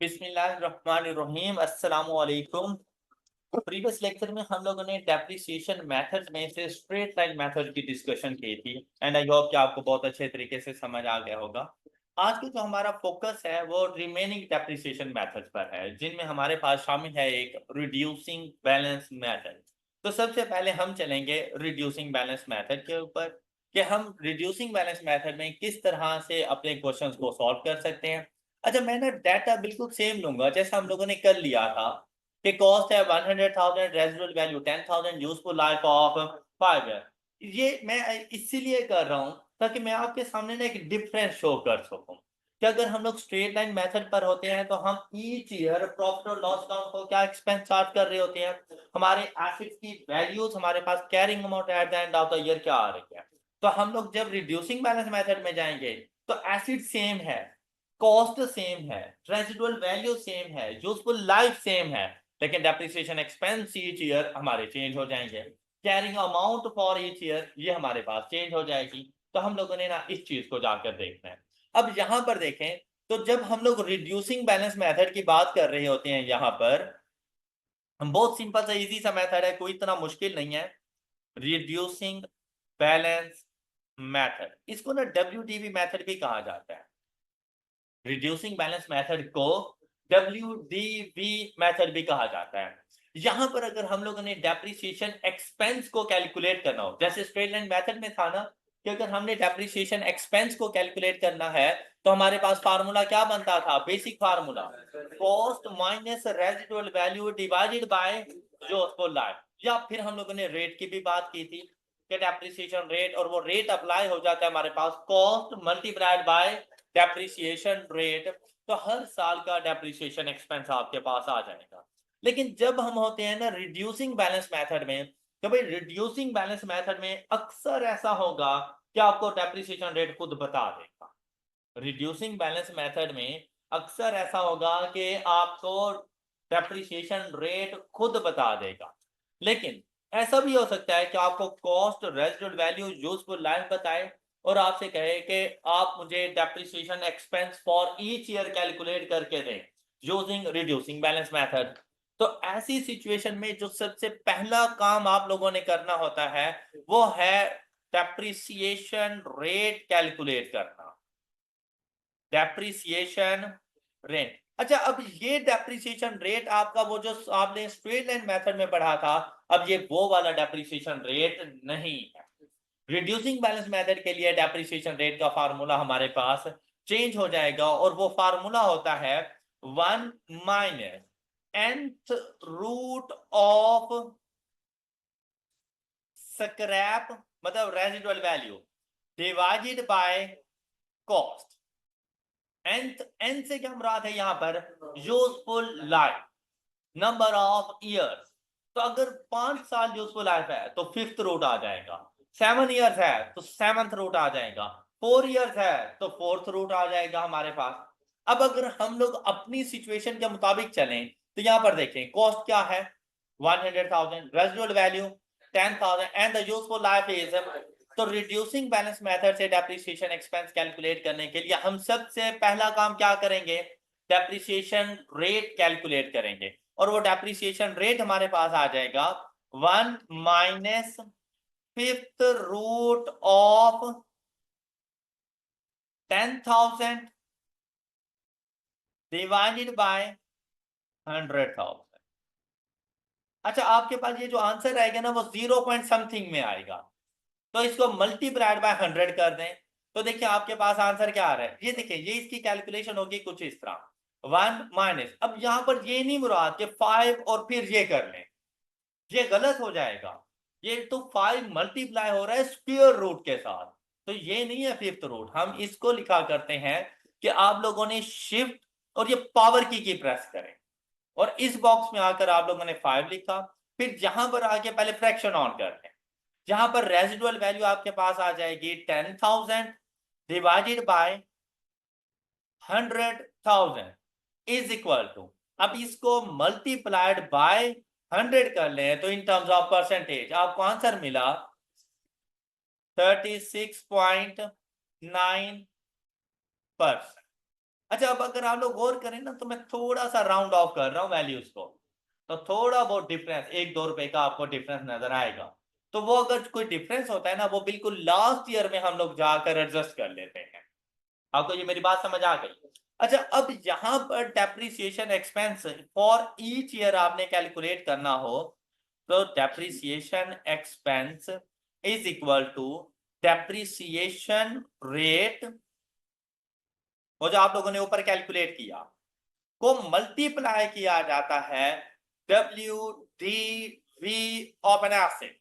बिस्मिल्लाहिर्रहमानिर्रहीम अस्सलामु अलैकुम। प्रीवियस लेक्चर में हम लोगों ने डेप्रिसिएशन मेथड में से स्ट्रेट लाइन मेथड की डिस्कशन की थी एंड आई होप कि आपको बहुत अच्छे तरीके से समझ आ गया होगा। आज का जो हमारा फोकस है वो रिमेनिंग डेप्रिसिएशन मेथड पर है, जिनमें हमारे पास शामिल है एक रिड्यूसिंग बैलेंस मेथड। तो सबसे पहले हम चलेंगे रिड्यूसिंग बैलेंस मेथड के ऊपर कि हम रिड्यूसिंग बैलेंस मेथड में किस तरह से अपने क्वेश्चंस को सॉल्व कर सकते हैं। अच्छा, मैं ना डाटा बिल्कुल सेम लूंगा जैसा हम लोगों ने कर लिया था कि कॉस्ट है 100,000, residual value 10,000, useful life of 5 year. ये मैं इसीलिए कर रहा हूँ ताकि मैं आपके सामने ना एक डिफरेंस शो कर सकूं कि अगर हम लोग स्ट्रेट लाइन मेथड पर होते हैं तो हम ईच ईयर प्रॉफिट और लॉस अकाउंट को क्या एक्सपेंस चार्ज कर रहे होते हैं, हमारे एसेट्स की वैल्यूज हमारे पास carrying amount at the end of the year क्या आ रही है। तो हम लोग जब रिड्यूसिंग बैलेंस मेथड में जाएंगे तो एसेट सेम है, कॉस्ट सेम है, रेजिडुअल वैल्यू सेम है, यूजफुल लाइफ सेम है, लेकिन डेप्रिसिएशन एक्सपेंस ईच ईयर हमारे चेंज हो जाएंगे। Carrying amount for each year ये हमारे पास चेंज हो जाएगी। तो हम लोगों ने ना इस चीज को जाकर देखना है। अब यहां पर देखें तो जब हम लोग रिड्यूसिंग बैलेंस मेथड की बात कर रहे होते हैं यहां पर हम बहुत सिंपल सा इजी सा मेथड है, कोई इतना मुश्किल नहीं है। रिड्यूसिंग बैलेंस मेथड, इसको ना डब्ल्यूडीबी मेथड भी कहा जाता है। रिड्यूसिंग बैलेंस मेथड को डब्ल्यूडीबी मेथड भी कहा जाता है। यहां पर अगर हम लोगों ने डेप्रिसिएशन एक्सपेंस को कैलकुलेट करना हो, जैसे स्ट्रेट लाइन मेथड में था ना कि अगर हमने डेप्रिसिएशन एक्सपेंस को कैलकुलेट करना है तो हमारे पास फार्मूला क्या बनता था, basic formula cost minus residual value divided bye useful life. या फिर हम लोगों ने रेट की भी बात की थी कि डेप्रिसिएशन रेट, और वो रेट अप्लाई हो जाता है हमारे पास cost multiplied by depreciation rate. तो हर साल का डेप्रिसिएशन एक्सपेंस आपके पास आ जाएगा। लेकिन जब हम होते हैं ना रिड्यूसिंग बैलेंस मेथड में, तो भाई रिड्यूसिंग बैलेंस मेथड में अक्सर ऐसा होगा कि आपको डेप्रिसिएशन रेट खुद बता देगा। रिड्यूसिंग बैलेंस मेथड में अक्सर ऐसा होगा कि आपको डेप्रिसिएशन रेट खुद बता देगा। लेकिन ऐसा भी हो सकता है कि आपको cost, residual value, useful life बताए और आपसे कहे कि आप मुझे depreciation expense for each year calculate करके दें यूजिंग रिड्यूसिंग बैलेंस मेथड। तो ऐसी सिचुएशन में जो सबसे पहला काम आप लोगों ने करना होता है वो है डेप्रिसिएशन रेट कैलकुलेट करना। Depreciation rate. अच्छा, अब ये डेप्रिसिएशन रेट आपका वो जो आपने स्ट्रेट लाइन मेथड में पढ़ा था, अब ये वो वाला डेप्रिसिएशन रेट नहीं है। रिड्यूसिंग बैलेंस मेथड के लिए डेप्रिसिएशन रेट का फार्मूला हमारे पास चेंज हो जाएगा और वो फार्मूला होता है 1 minus nth root of scrap मतलब residual value divided by cost. N से क्या मुराद है यहाँ पर, useful life, number of years. तो अगर 5 साल यूजफुल लाइफ है तो फिफ्थ रूट आ जाएगा, 7 ईयर्स है तो सेवंथ रूट आ जाएगा, 4 ईयर्स है तो फोर्थ रूट आ जाएगा हमारे पास। अब अगर हम लोग अपनी सिचुएशन के मुताबिक चलें तो यहाँ पर देखें कॉस्ट क्या है 100,000, residual value 10,000 and the useful life is. तो रिड्यूसिंग बैलेंस मेथड से डेप्रिसिएशन एक्सपेंस कैलकुलेट करने के लिए हम सबसे पहला काम क्या करेंगे, डेप्रिसिएशन रेट कैलकुलेट करेंगे। और वो डेप्रिसिएशन रेट हमारे पास आ जाएगा 1 minus fifth root of 10,000 divided by 100,000। अच्छा, आपके पास ये जो आंसर आएगा ना वो 0 पॉइंट समथिंग में आएगा, तो इसको मल्टीप्लाइड बाय 100 कर दें तो देखिए आपके पास आंसर क्या आ रहा है। ये देखिए ये इसकी कैलकुलेशन होगी कुछ इस तरह 1 माइनस, अब यहां पर ये नहीं मुराद कि 5 और फिर ये कर लें, ये गलत हो जाएगा। ये तो 5 मल्टीप्लाई हो रहा है स्क्वायर रूट के साथ, तो ये नहीं है फिफ्थ रूट। हम इसको लिखा करते हैं कि आप लोगों ने शिफ्ट और ये पावर की प्रेस करें और इस बॉक्स में आकर आप लोगों ने 5 लिखा, फिर जहां पर आके पहले फ्रैक्शन ऑन कर लें। जहां पर रेजिडुअल वैल्यू आपके पास आ जाएगी 10,000 divided by 100,000 is equal to, अब इसको मल्टीप्लाइड बाय 100 कर ले तो इन टर्म्स ऑफ परसेंटेज आपको आंसर मिला 36.9%। अच्छा, अब अगर आप लोग गौर करें ना, तो मैं थोड़ा सा राउंड ऑफ कर रहा हूँ वैल्यूज को, तो थोड़ा बहुत डिफरेंस, 1-2 रुपए का आपको डिफरेंस नजर आएगा। तो वो अगर कोई डिफरेंस होता है ना, वो बिल्कुल लास्ट ईयर में हम लोग जाकर एडजस्ट कर लेते हैं। आपको ये मेरी बात समझ आ गई? अच्छा, अब यहां पर depreciation expense for each year आपने कैलकुलेट करना हो, तो depreciation expense is equal to depreciation rate, वो जो आप लोगों ने ऊपर कैलकुलेट किया, को मल्टीप्लाई किया जाता है WDV ऑफ एन एसेट।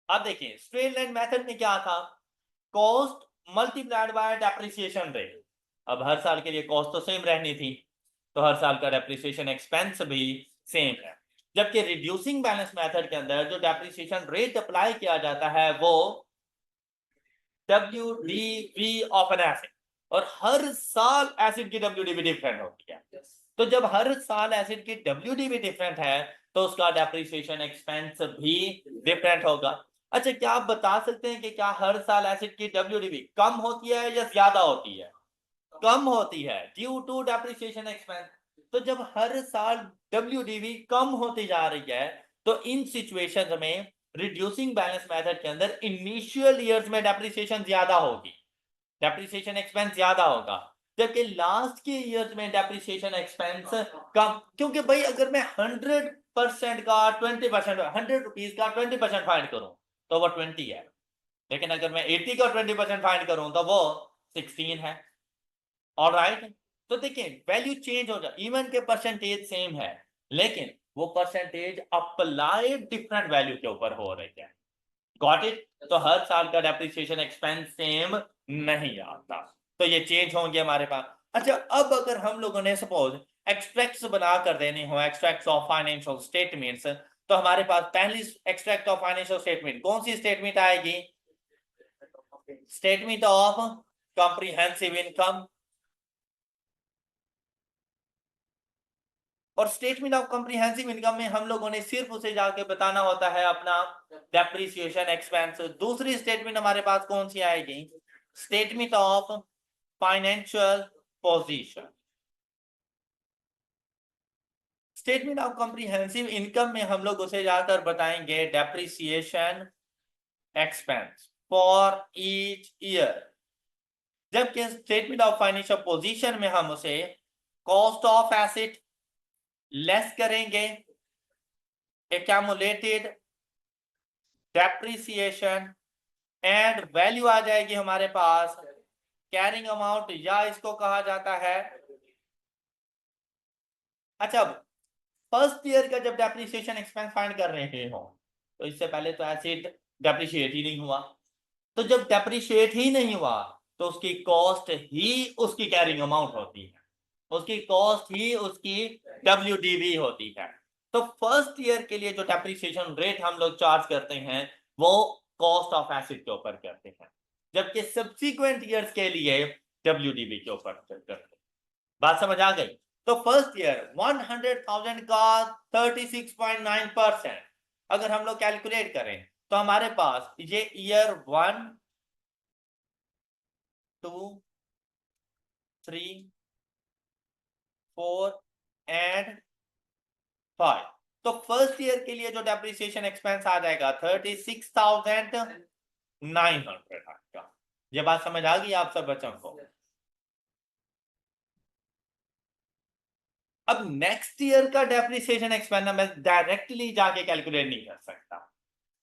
अब देखिए, स्ट्रेट लाइन मेथड में क्या था, cost multiplied by depreciation rate. अब हर साल के लिए कॉस्ट तो सेम रहनी थी, तो हर साल का डेप्रिसिएशन एक्सपेंस भी सेम है। जबकि रिड्यूसिंग बैलेंस मेथड के अंदर जो डेप्रिसिएशन रेट अप्लाई किया जाता है वो WDV ऑफ एन एसेट, और हर साल एसिड की WDV डिफरेंट होती है। तो जब हर साल एसिड की WDV डिफरेंट है, तो उसका डेप्रिसिएशन एक्सपेंस भी डिफरेंट होगा। अच्छा, क्या आप बता सकते हैं कि क्या हर साल एसिड की WDV कम होती है या ज्यादा होती है? कम होती है, ड्यू टू डेप्रिसिएशन एक्सपेंस। तो जब हर साल WDV कम होती जा रही है, तो इन सिचुएशंस में रिड्यूसिंग बैलेंस मेथड के अंदर इनिशियल ईयर्स में डेप्रिसिएशन ज्यादा होगी, डेप्रिसिएशन एक्सपेंस ज्यादा होगा, जबकि लास्ट के ईयर्स में डेप्रिसिएशन एक्सपेंस कम। क्योंकि भाई अगर मैं 100% का 20%, 100 रुपीज का 20% फाइंड करूं तो वो 20 है, लेकिन अगर मैं 80 का 20% फाइंड करूं तो वो 16 है। ऑलराइट, तो देखिए वैल्यू चेंज हो जाए, इवन के परसेंटेज सेम है, लेकिन वो परसेंटेज अप्लाइड डिफरेंट वैल्यू के ऊपर हो रही है। Got it? तो हर साल का डेप्रिसिएशन एक्सपेंस सेम नहीं आता, तो ये चेंज होंगे हमारे पास। अच्छा, अब अगर हम लोगों ने सपोज एक्सट्रैक्ट्स बना कर देने हो, एक्सट्रैक्ट्स ऑफ फाइनेंशियल स्टेटमेंट्स, तो हमारे पास पहली एक्सट्रैक्ट ऑफ फाइनेंशियल स्टेटमेंट कौन सी स्टेटमेंट आएगी? Statement of comprehensive income. और स्टेटमेंट ऑफ कॉम्प्रिहेंसिव इनकम में हम लोगों ने सिर्फ उसे जाके बताना होता है अपना डेप्रिसिएशन एक्सपेंस। दूसरी स्टेटमेंट हमारे पास कौन सी आएगी? Statement of financial position. Statement of comprehensive income में हम लोग उसे जाकर बताएंगे depreciation expense for each year, जबकि स्टेटमेंट ऑफ फाइनेंशियल पोजीशन में हम उसे कॉस्ट ऑफ एसेट लेस करेंगे एक्यूमुलेटेड डेप्रिसिएशन, एंड वैल्यू आ जाएगी हमारे पास कैरिंग अमाउंट, या इसको कहा जाता है। अच्छा, फर्स्ट ईयर का जब डेप्रिसिएशन एक्सपेंस फाइंड कर रहे हो, तो इससे पहले तो एसिड डेप्रिशिएट ही नहीं हुआ, तो जब डेप्रिशिएट ही नहीं हुआ तो उसकी कॉस्ट ही उसकी कैरिंग अमाउंट होती है, उसकी कॉस्ट ही उसकी WDV होती है। तो फर्स्ट ईयर के लिए जो डेप्रिसिएशन रेट हम लोग चार्ज करते हैं वो कॉस्ट ऑफ एसिड के ऊपर करते हैं, जबकि सब्सिक्वेंट ईयर्स के लिए WDV के ऊपर करते हैं। बात समझ आ गई? तो फर्स्ट ईयर 100,000 का 36.9% अगर हम लोग कैलकुलेट करें, तो हमारे पास ये ईयर 1, 2, 3, 4 एंड 5, तो फर्स्ट ईयर के लिए जो डेप्रिसिएशन एक्सपेंस आ जाएगा 36,900 का। ये बात समझ आ गई आप सब बच्चों को? अब नेक्स्ट ईयर का डेप्रिसिएशन एक्सपेंस मैं डायरेक्टली जाके कैलकुलेट नहीं कर सकता।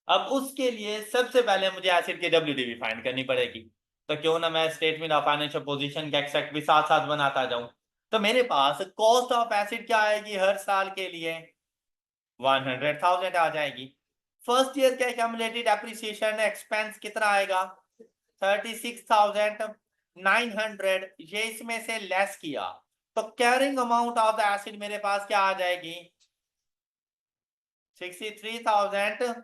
अब उसके लिए सबसे पहले मुझे एसिड की WDV फाइंड करनी पड़ेगी, तो क्यों ना मैं स्टेटमेंट ऑफ फाइनेंशियल पोजीशन का एक्सट्रैक्ट भी साथ साथ बनाता जाऊं। तो मेरे पास कॉस्ट ऑफ एसिड क्या आएगी हर साल के लिए? 100,000 आ जाएगी। फर्स्ट ईयर का एक्यूमुलेटेड एप्रिसिएशन एक्सपेंस कितना आएगा? 36,900। ये इसमें से लेस किया तो carrying amount of the acid मेरे पास क्या आ जाएगी? 63,000।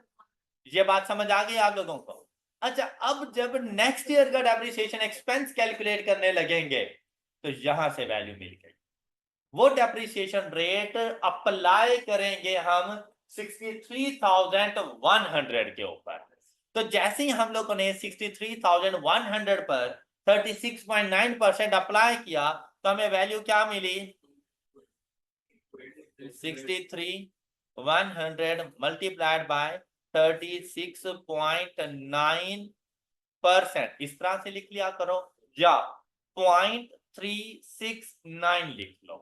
ये बात समझ आ गई आप लोगों को? अच्छा, अब जब नेक्स्ट ईयर का डेप्रिसिएशन एक्सपेंस कैलकुलेट करने लगेंगे, तो यहां से वैल्यू मिल गई, वो डेप्रिसिएशन रेट अप्लाई करेंगे हम 63,100 के ऊपर। तो जैसे ही हम लोगों ने 63,100 पर 36.9% अप्लाई किया, तो हमें वैल्यू क्या मिली 63,100 मल्टीप्लाइड बाय 36.9%। इस तरह से लिख लिया करो या 0.369 लिख लो,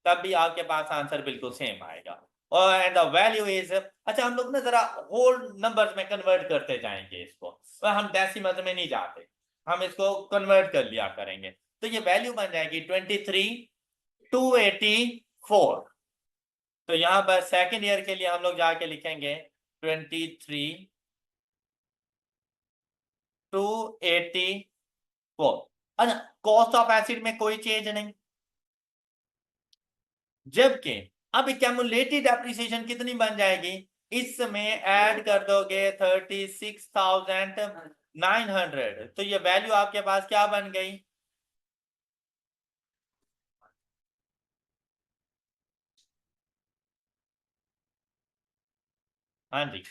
तब भी आपके पास आंसर बिल्कुल सेम आएगा। और एंड द वैल्यू इज, अच्छा हम लोग ना जरा होल नंबर्स में कन्वर्ट करते जाएंगे इसको, तो हम डेसिमल में नहीं जाते, हम इसको कन्वर्ट कर लिया करेंगे। तो ये वैल्यू बन जाएगी 23,284। तो यहां पर सेकेंड ईयर के लिए हम लोग जाके लिखेंगे 23,284। अच्छा, कॉस्ट ऑफ एसिड में कोई चेंज नहीं, जबकि अब क्यूमुलेटिव डेप्रिसिएशन कितनी बन जाएगी, इसमें ऐड कर दोगे 36,900, तो ये वैल्यू आपके पास क्या बन गई, हाँ जी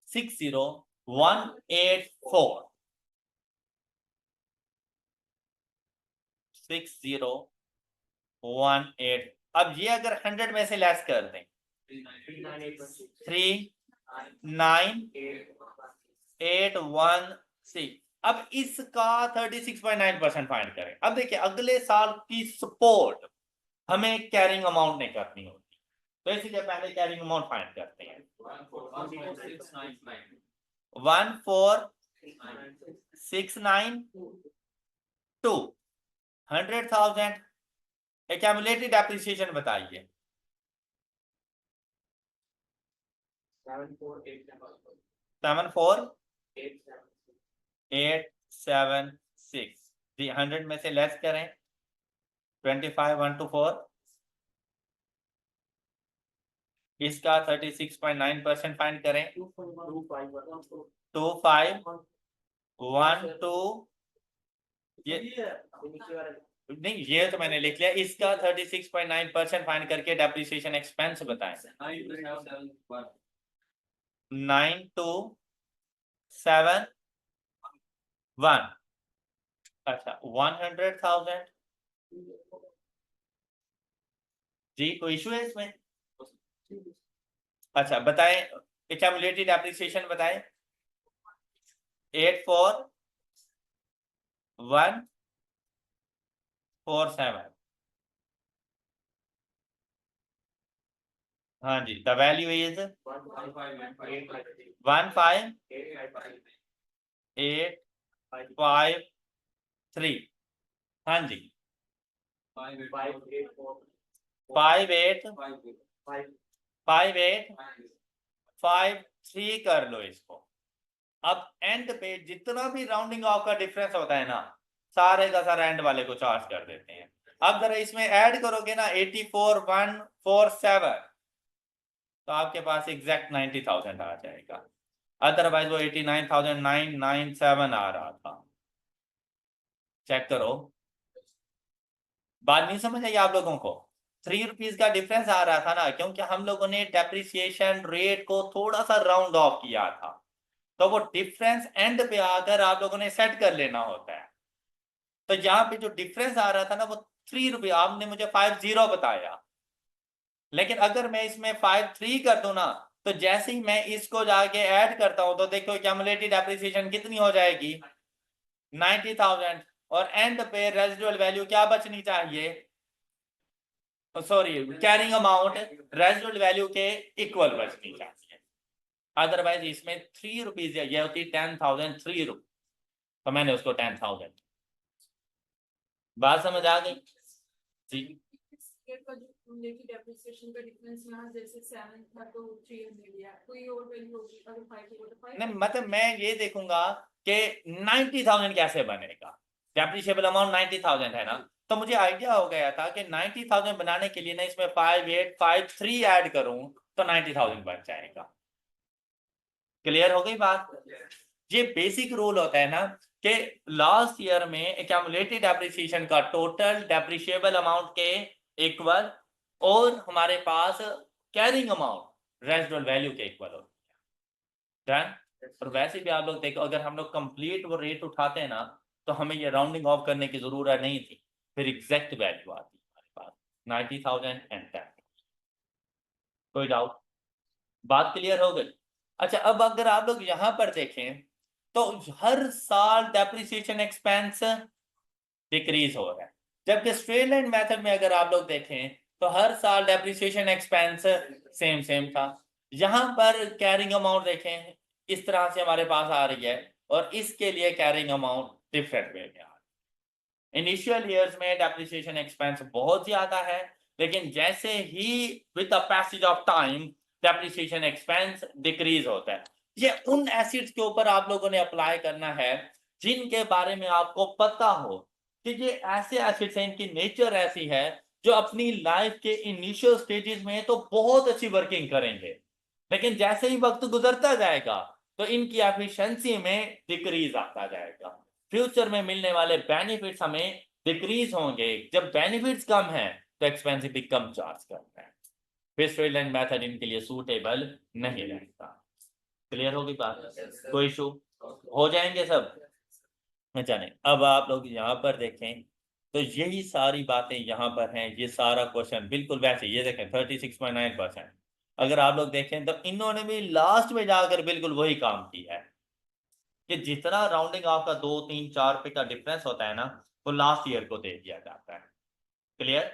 60,184 60,184। अब ये अगर 100 में से लेस कर दें 39816, अब इसका 36.9% फाइंड करें। अब देखिए अगले साल की सपोर्ट हमें कैरिंग अमाउंट नहीं करनी होती, तो इसलिए पहले कैरिंग अमाउंट फाइंड करते हैं। 14,692 100,000 एक्यूमुलेटेड डेप्रिसिएशन बताइए। 74,876 जी, 100 में से लेस करें 25,124, इसका 36.9% फाइंड करें 2512, ये नहीं, ये तो मैंने लिख लिया, इसका 36.9% फाइंड करके डेप्रिसिएशन एक्सपेंस बताएं। 9271, अच्छा 100,000 जी, कोई इशू है इसमें? अच्छा बताएं, एक्यूमुलेटेड डेप्रिसिएशन बताएं। 84,147, हाँ जी, द वैल्यू इज 15,853, हाँ जी 5853 कर लो इसको। अब एंड पे जितना भी राउंडिंग ऑफ का डिफरेंस होता है ना, सारे का सारा एंड वाले को चार्ज कर देते हैं। अब जरा इसमें ऐड करोगे ना 84,147, तो आपके पास एग्जैक्ट 90,000 आ जाएगा, अदरवाइज वो 89,997 आ रहा था। चेक करो, बात नहीं समझ आई आप लोगों को? 3 रुपीज का डिफरेंस आ रहा था ना, क्योंकि हम लोगों ने डेप्रिसिएशन रेट को थोड़ा सा राउंड ऑफ किया था, तो वो डिफरेंस एंड पे आकर आप लोगों ने सेट कर लेना होता है। तो यहाँ पे जो डिफरेंस आ रहा था ना वो 3 रुपये, आपने मुझे 50 बताया, लेकिन अगर मैं इसमें 53 कर दूं ना, तो जैसे ही मैं इसको जाके ऐड करता हूं तो देखो क्यूमुलेटेड डेप्रिसिएशन कितनी हो जाएगी 90,000, और एंड पे रेजिडुअल वैल्यू क्या बचनी चाहिए, sorry carrying amount residual value के इक्वल बचनी चाहिए, अदरवाइज इसमें 3 रुपीज ये होती 10,000 3 रुपये, तो मैंने उसको 10,000। बात समझ आ गई जी? नहीं मतलब मैं ये देखूंगा कि 90,000 कैसे बनेगा, डेप्रिशिएबल अमाउंट 90,000 है ना, तो मुझे आइडिया हो गया था कि 90,000 बनाने के लिए ना इसमें 5853 ऐड करूं तो 90,000 बन जाएगा। क्लियर हो गई बात? ये बेसिक रूल होता है ना कि लास्ट ईयर में एक्यूमुलेटेड डेप्रिसिएशन का टोटल डेप्रिशिएबल अमाउंट के इक्वल, और हमारे पास कैरिंग अमाउंट रेजिडुअल वैल्यू के इक्वल होती है। और वैसे भी आप लोग देखो, अगर हम लोग कंप्लीट वो रेट उठाते हैं ना, तो हमें ये राउंडिंग ऑफ करने की जरूरत नहीं थी, फिर एग्जैक्ट वैल्यू आती है हमारे पास 90,000 एंड 10। कोई डाउट? बात क्लियर हो गई? अच्छा, अब अगर आप लोग यहां पर देखें तो हर साल डेप्रिसिएशन एक्सपेंस डिक्रीज हो रहा है, जबकि स्ट्रेट लाइन मेथड में अगर आप लोग देखें तो हर साल डेप्रिसिएशन एक्सपेंस सेम सेम था। यहां पर कैरिंग अमाउंट देखें इस तरह से हमारे पास आ रही है, और इसके लिए कैरिंग अमाउंट डिफरेंट वे में आ रही है। इनिशियल ईयर्स में डेप्रिसिएशन एक्सपेंस बहुत ज्यादा है, लेकिन जैसे ही with the passage of time depreciation expense decrease होता है। ये उन एसिड्स के ऊपर आप लोगों ने अप्लाई करना है जिनके बारे में आपको पता हो कि ये ऐसे एसिड्स हैं, इनकी नेचर ऐसी है जो अपनी लाइफ के इनिशियल स्टेजेस में तो बहुत अच्छी वर्किंग करेंगे, लेकिन जैसे ही वक्त गुजरता जाएगा तो इनकी एफिशिएंसी में डिक्रीज आता जाएगा। फ्यूचर में मिलने वाले बेनिफिट्स हमें डिक्रीज होंगे। जब बेनिफिट्स कम है तो एक्सपेंसिव भी कम चार्ज करता है, फिर स्ट्रेट लाइन मेथड इनके लिए सूटेबल नहीं रहता। क्लियर होगी बात? कोई इशू? हो जाएंगे सब? अच्छा नहीं, अब आप लोग यहाँ पर देखें तो यही सारी बातें यहाँ पर हैं। ये सारा क्वेश्चन बिल्कुल वैसे, ये देखें 36.9%। अगर आप लोग देखें तो इन्होंने भी लास्ट में जाकर बिल्कुल वही काम किया है कि जितना राउंडिंग ऑफ का 2 3 4 पे का डिफरेंस होता है ना, वो लास्ट ईयर को दे दिया जाता है। क्लियर?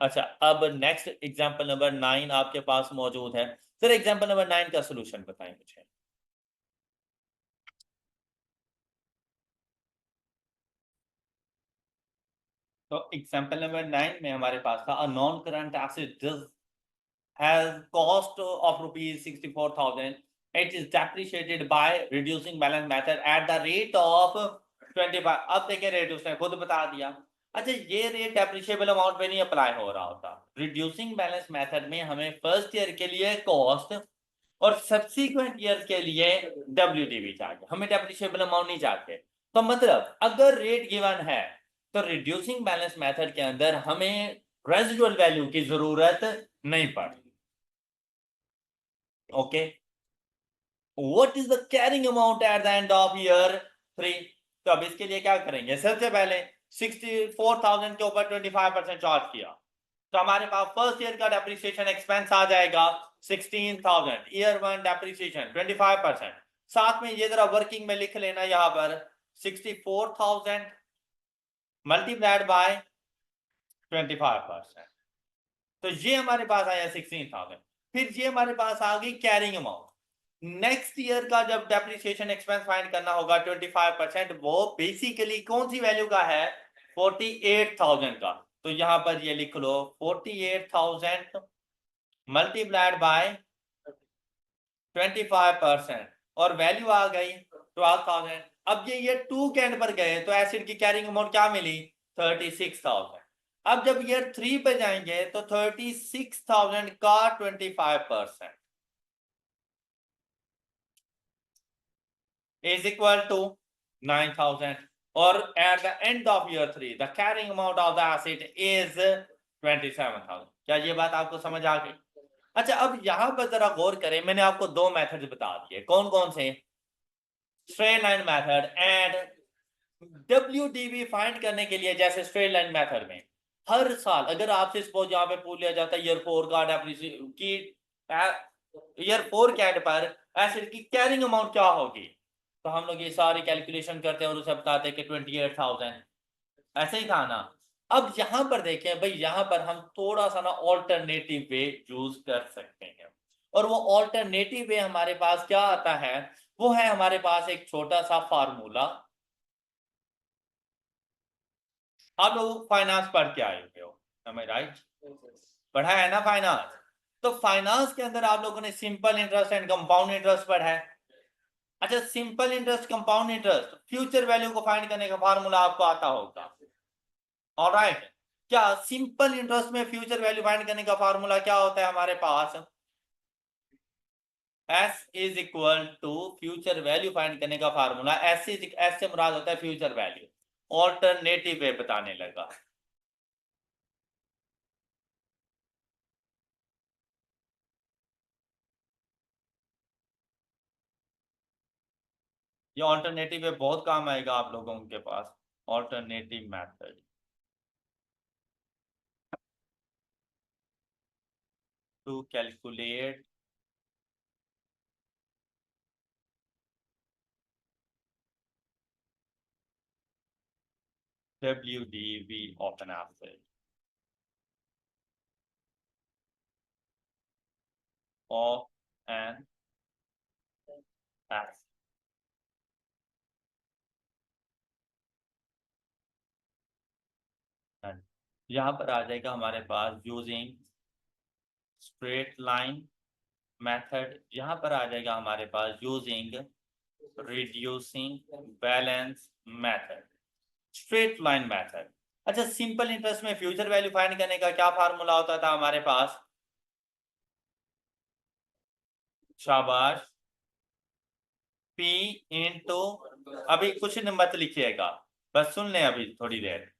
अच्छा, अब नेक्स्ट एग्जांपल नंबर 9 आपके पास मौजूद है। सर एग्जांपल नंबर 9 का सॉल्यूशन बताएं मुझे। तो एग्जांपल नंबर 9 में हमारे पास था a non current acid has cost of rupees 64,000. It is depreciated by reducing balance method at the rate of 25। अब देखिए रेट उसने खुद बता दिया। अच्छा, ये रेट डेप्रिशिएबल अमाउंट पे नहीं अप्लाई हो रहा होता। रिड्यूसिंग बैलेंस मेथड में हमें फर्स्ट ईयर के लिए कॉस्ट और सब्सीक्वेंट ईयर के लिए डब्ल्यूडीवी चाहिए, हमें डेप्रिशिएबल अमाउंट नहीं चाहिए। तो मतलब अगर रेट गिवन है तो रिड्यूसिंग बैलेंस मेथड के अंदर हमें रेजिडुअल वैल्यू की जरूरत नहीं पड़ती। Okay, what is the carrying amount at the end of year 3? तो अब इसके लिए क्या करेंगे? सबसे पहले 64,000 के ऊपर 25% चार्ज किया, तो हमारे पास फर्स्ट ईयर का डेप्रिसिएशन एक्सपेंस आ जाएगा 16,000। Year 1 depreciation 25%। साथ में ये जरा वर्किंग में लिख लेना, यहां पर 64,000 मल्टीप्लाइड बाय 25%, तो ये हमारे पास आया 16,000। फिर ये हमारे पास आ गई कैरिंग अमाउंट। नेक्स्ट ईयर का जब डेप्रिसिएशन एक्सपेंस फाइंड करना होगा 25%, वो बेसिकली कौन सी वैल्यू का है? 48,000 का। तो यहां पर ये लिख लो 48,000 मल्टीप्लाइड बाय 25%, और वैल्यू आ गई 12,000। अब ये 2 के एंड पर गए तो एसिड की कैरिंग अमाउंट क्या मिली? 36,000। अब जब ईयर 3 पे जाएंगे तो 36,000 का 25% is equal to 9,000, और at the end of year 3 the carrying amount of the asset is 27,000। क्या ये बात आपको समझ आ गई? अच्छा, अब यहां पर जरा गौर करें, मैंने आपको दो मेथड बता दिए। कौन कौन से? Straight line method and WDV find करने के लिए। जैसे स्ट्रेट लाइन मेथड में हर साल अगर आपसे सपोज यहाँ पे पूछ लिया जाता है ईयर 4 का की ईयर 4 के एंड पर एसिड की कैरिंग अमाउंट क्या होगी, तो हम लोग ये सारी कैलकुलेशन करते हैं और उसे बताते हैं कि 28,000। ऐसे ही था ना? अब यहां पर देखें भाई, यहां पर हम थोड़ा सा ना ऑल्टरनेटिव वे यूज कर सकते हैं, और वो ऑल्टरनेटिव वे हमारे पास क्या आता है? वो है हमारे पास एक छोटा सा फार्मूला। आप लोग फाइनेंस पढ़ के आए हुए हो, हमें राइट पढ़ा है ना फाइनेंस? तो फाइनेंस के अंदर आप लोगों ने simple interest and compound interest पढ़ा है। अच्छा, simple interest compound interest future value को फाइंड करने का फार्मूला आपको आता होगा। ऑलराइट, क्या सिंपल इंटरेस्ट में फ्यूचर वैल्यू फाइंड करने का फार्मूला क्या होता है हमारे पास? S is equal to future value find करने का फार्मूला एस से मुराद होता है फ्यूचर वैल्यू। ऑल्टरनेटिव वे बताने लगा। ये ऑल्टरनेटिव में बहुत काम आएगा आप लोगों के पास, alternative method. To calculate WDV of an asset of an asset। यहाँ पर आ जाएगा हमारे पास यूजिंग स्ट्रेट लाइन मेथड, यहाँ पर आ जाएगा हमारे पास using reducing balance method, straight line method. अच्छा, सिंपल इंटरेस्ट में फ्यूचर वैल्यू फाइंड करने का क्या फार्मूला होता था हमारे पास? शाबाश, P इंटू, अभी कुछ मत लिखिएगा, बस सुन लें अभी थोड़ी देर,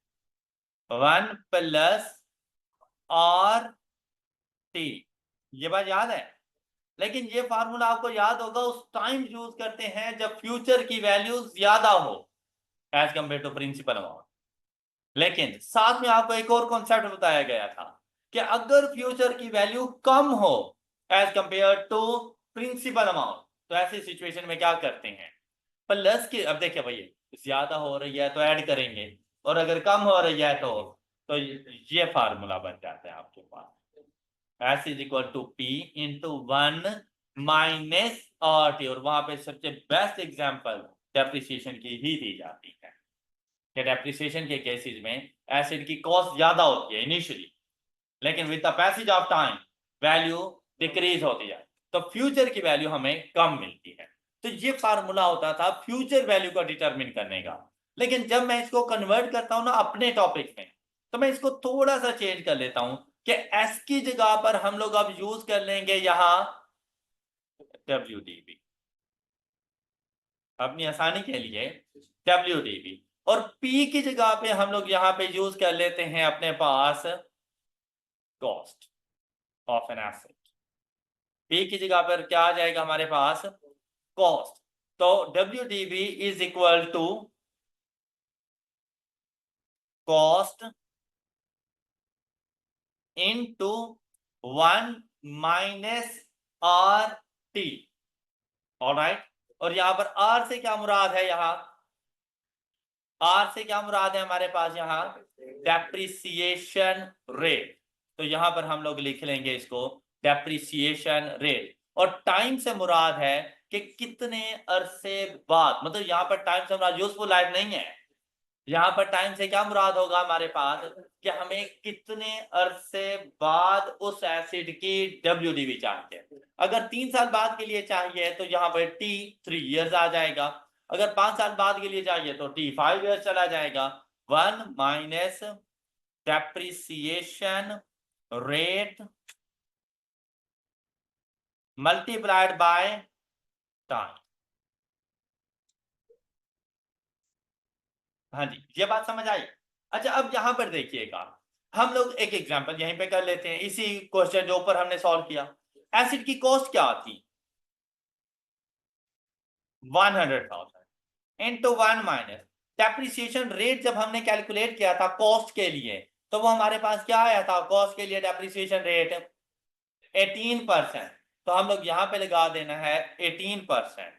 1 प्लस और टी, ये बात याद है। लेकिन ये फार्मूला आपको याद होगा उस टाइम यूज करते हैं जब फ्यूचर की वैल्यू ज्यादा हो as compare to principal amount. लेकिन साथ में आपको एक और कॉन्सेप्ट बताया गया था कि अगर फ्यूचर की वैल्यू कम हो as compare to principal amount, तो ऐसी सिचुएशन में क्या करते हैं? प्लस की, अब देखिए भैया, ज्यादा हो रही है तो ऐड करेंगे, और अगर कम हो रही है तो ये फार्मूला बन जाता है आपके पास, S is equal to P into 1 minus RT। और वहां पे सबसे बेस्ट एग्जांपल डेप्रिसिएशन की ही दी जाती है कि डेप्रिसिएशन के केसेस में एसिड की कॉस्ट ज्यादा होती है इनिशियली, लेकिन with the passage of time value decrease होती है, तो फ्यूचर की वैल्यू हमें कम मिलती है। तो ये फार्मूला होता था फ्यूचर वैल्यू को डिटरमिन करने का। लेकिन जब मैं इसको कन्वर्ट करता हूं ना अपने टॉपिक में, तो मैं इसको थोड़ा सा चेंज कर लेता हूं कि एस की जगह पर हम लोग अब यूज कर लेंगे यहां WDV, अपनी आसानी के लिए WDV, और P की जगह पे हम लोग यहां पे यूज कर लेते हैं अपने पास cost of an asset. P की जगह पर क्या आ जाएगा हमारे पास? कॉस्ट। तो WDV is equal to cost into 1 minus RT। Alright, और यहां पर R से क्या मुराद है? यहां R से क्या मुराद है हमारे पास? यहां डेप्रिसिएशन रेट। तो यहां पर हम लोग लिख लेंगे इसको डेप्रिसिएशन रेट, और टाइम से मुराद है कि कितने अरसे बाद, मतलब यहां पर टाइम से मुराद यूजफुल लाइफ नहीं है, यहां पर टाइम से क्या मुराद होगा हमारे पास कि हमें कितने अरसे बाद उस एसिड की WDV चाहिए। अगर 3 साल बाद के लिए चाहिए तो यहाँ पर T 3 years आ जाएगा, अगर 5 साल बाद के लिए चाहिए तो T 5 years चला जाएगा। 1 minus depreciation rate multiplied by time. हाँ जी, ये बात समझ आई। अच्छा, अब यहां पर देखिएगा, हम लोग एक एग्जांपल यहीं पे कर लेते हैं, इसी क्वेश्चन जो ऊपर हमने सॉल्व किया। एसिड की कॉस्ट क्या थी? 100,000 इंटू 1 माइनस डेप्रिसिएशन रेट। जब हमने कैलकुलेट किया था कॉस्ट के लिए, तो वो हमारे पास क्या आया था? कॉस्ट के लिए डेप्रिसिएशन रेट 18%। तो हम लोग यहां पे लगा देना है 18%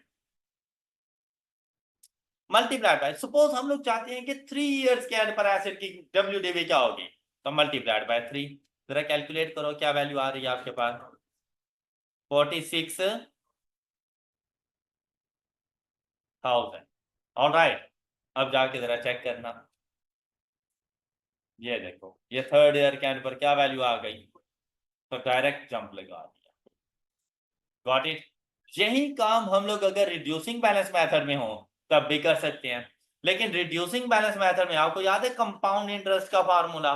मल्टीप्लाइड बाय, सपोज हम लोग चाहते हैं कि 3 years के एंड पर एसिड की WDV क्या होगी, तो मल्टीप्लाइड बाय 3। जरा कैलकुलेट करो क्या वैल्यू आ रही है आपके पास? 46,000। ऑलराइट, अब जाके जरा चेक करना, ये देखो ये 3rd year के एंड पर क्या वैल्यू आ गई, तो डायरेक्ट जंप लगा दिया। Got it? यही काम हम लोग अगर रिड्यूसिंग बैलेंस मेथड में हो तब भी कर सकते हैं। लेकिन रिड्यूसिंग बैलेंस मेथड में आपको याद है कंपाउंड इंटरेस्ट का फार्मूला,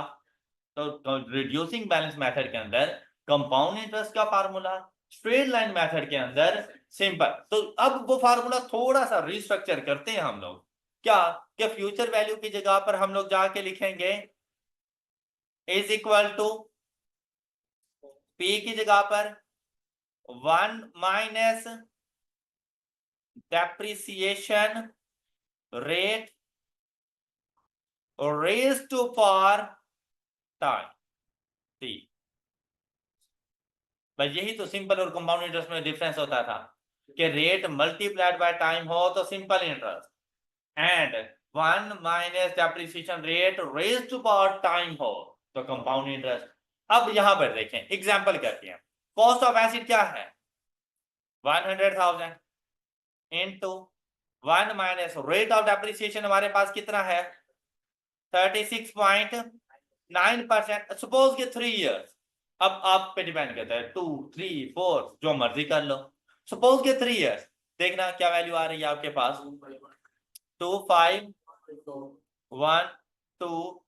तो रिड्यूसिंग बैलेंस मेथड के अंदर कंपाउंड इंटरेस्ट का फार्मूला, स्ट्रेट लाइन मेथड के अंदर सिंपल। तो अब वो फार्मूला थोड़ा सा रिस्ट्रक्चर करते हैं हम लोग, क्या कि फ्यूचर वैल्यू की जगह पर हम लोग जाके लिखेंगे इज इक्वल टू P की जगह पर 1 minus depreciation rate raised to power time t। बस यही तो सिंपल और कंपाउंड इंटरेस्ट में डिफरेंस होता था कि रेट मल्टीप्लाइड बाय टाइम हो तो simple interest, and 1 minus depreciation rate raised to power time हो तो कंपाउंड इंटरेस्ट। अब यहां पर देखें, एग्जांपल करते हैं। कॉस्ट ऑफ एसिड क्या है? 100,000 into 1 minus rate of depreciation हमारे पास कितना है? 36.9%। सपोज के 3 इयर्स, अब आप पे डिपेंड करता है, 2 3 4 जो मर्जी कर लो। सपोज के 3 इयर्स, देखना क्या वैल्यू आ रही है आपके पास। 2 5 1 2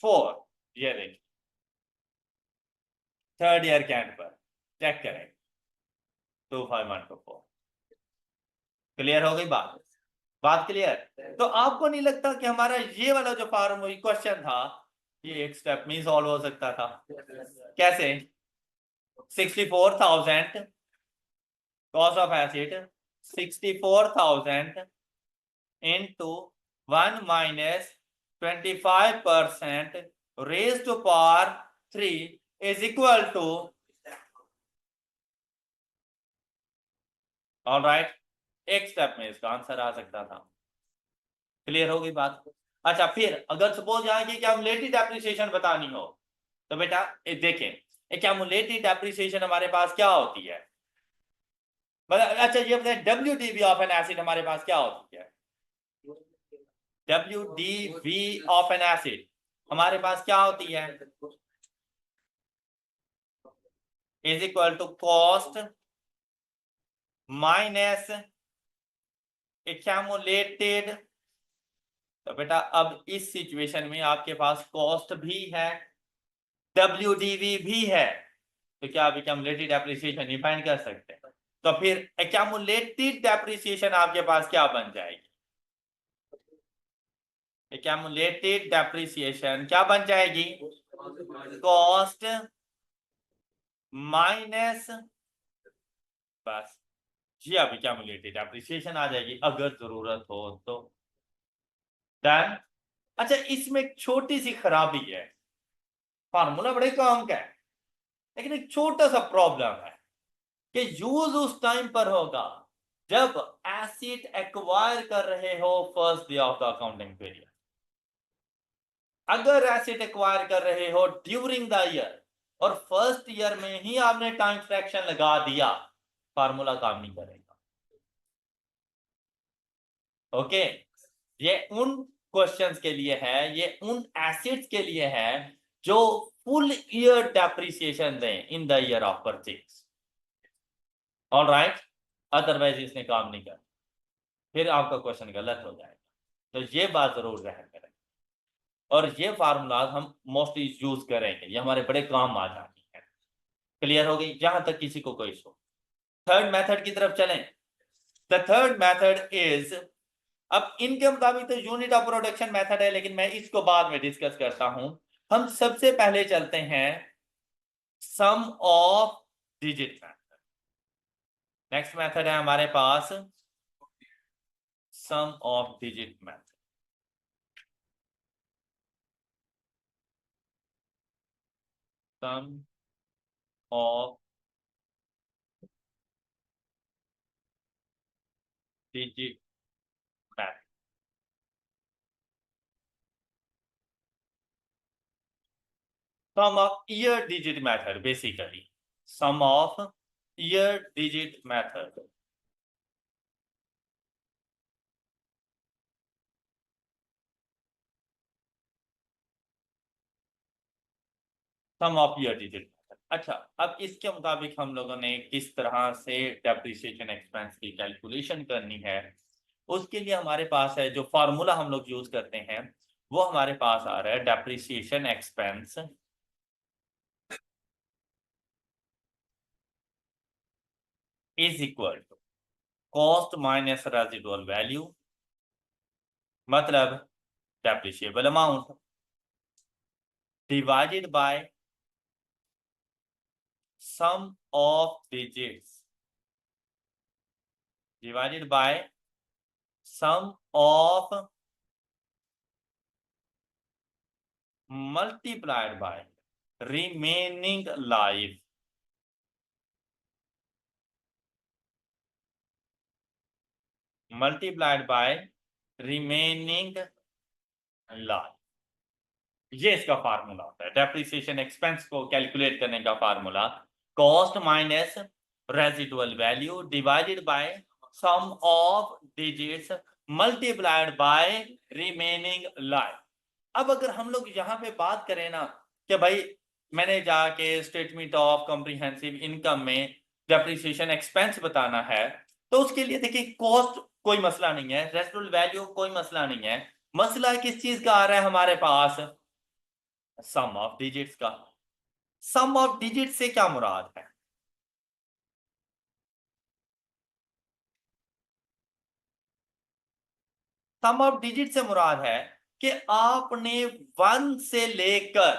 4, ये देखिए थर्ड ईयर के एंड पर चेक करें 2 5 1 2 4। क्लियर हो गई बात? बात क्लियर? तो आपको नहीं लगता कि हमारा ये वाला जो फार्मूला क्वेश्चन था ये एक स्टेप में सॉल्व हो सकता था? कैसे? 64,000 cost of acid, 64,000 into 1 minus 25% raised to power 3 is equal to, all right, एक स्टेप में इसका आंसर आ सकता था। क्लियर हो गई बात? अच्छा, फिर अगर सपोज यहाँ की क्यूमुलेटिव डेप्रिसिएशन बतानी हो तो बेटा देखें क्यूमुलेटिव डेप्रिसिएशन हमारे पास क्या होती है? अच्छा ये बताएं, WDV ऑफ एन एसिड हमारे पास क्या होती है? WDV ऑफ एन एसिड हमारे पास क्या होती है? Is equal to cost minus accumulated. तो बेटा अब इस सिचुएशन में आपके पास कॉस्ट भी है, WDV भी है, तो क्या आप एक्यूमुलेटेड डेप्रिसिएशन डिफाइन कर सकते हैं? तो फिर एक्यूमुलेटेड डेप्रिसिएशन आपके पास क्या बन जाएगी? एक्यूमुलेटेड डेप्रिसिएशन क्या बन जाएगी? कॉस्ट माइनस, बस जी अब एक्यूमुलेटेड डेप्रिसिएशन आ जाएगी अगर जरूरत हो तो। डन। अच्छा इसमें एक छोटी सी खराबी है, फार्मूला बड़े काम का है लेकिन एक छोटा सा प्रॉब्लम है कि यूज उस टाइम पर होगा जब एसिड एक्वायर कर रहे हो first day of the accounting period. अगर एसिड एक्वायर कर रहे हो ड्यूरिंग द ईयर और फर्स्ट ईयर में ही आपने टाइम फ्रैक्शन लगा दिया, फार्मूला काम नहीं करेगा। ओके, ये उन क्वेश्चंस के लिए है, ये उन एसिड्स के लिए है जो फुल ईयर डेप्रिसिएशन दें in the year of purchase. Alright, otherwise इसने काम नहीं करना, फिर आपका क्वेश्चन गलत हो जाएगा। तो ये बात जरूर ध्यान करें और ये फार्मूलाज हम मोस्टली यूज करेंगे, ये हमारे बड़े काम आ जाती है। क्लियर हो गई जहां तक किसी को कोई शो? थर्ड मेथड की तरफ चलें। द थर्ड मेथड इज, अब इनके मुताबिक तो यूनिट ऑफ प्रोडक्शन मेथड है लेकिन मैं इसको बाद में डिस्कस करता हूं। हम सबसे पहले चलते हैं sum of digit method. Next method है हमारे पास sum of digit method. Sum of digit method, sum of year digit method, basically sum of year digit method। Sum of year digit method. अच्छा, अब इसके मुताबिक हम लोगों ने किस तरह से डेप्रिसिएशन एक्सपेंस की कैलकुलेशन करनी है, उसके लिए हमारे पास है जो फार्मूला हम लोग यूज करते हैं वो हमारे पास आ रहा है, depreciation expense is equal to cost minus residual value, मतलब depreciable amount, divided by sum of digits divided by sum of multiplied by remaining life, multiplied by remaining life। ये इसका फार्मूला होता है डेप्रिसिएशन एक्सपेंस को calculate करने का formula, cost minus residual value divided by sum of digits multiplied by remaining life. अब अगर हम लोग यहाँ पे बात करें ना कि भाई मैंने जाके स्टेटमेंट ऑफ कॉम्प्रिहेंसिव इनकम में डेप्रिसिएशन एक्सपेंस बताना है, तो उसके लिए देखिए कॉस्ट कोई मसला नहीं है, रेजिडुअल वैल्यू कोई मसला नहीं है, मसला किस चीज का आ रहा है हमारे पास, सम ऑफ डिजिट्स का। सम ऑफ डिजिट से क्या मुराद है, सम ऑफ डिजिट से मुराद है कि आपने 1 से लेकर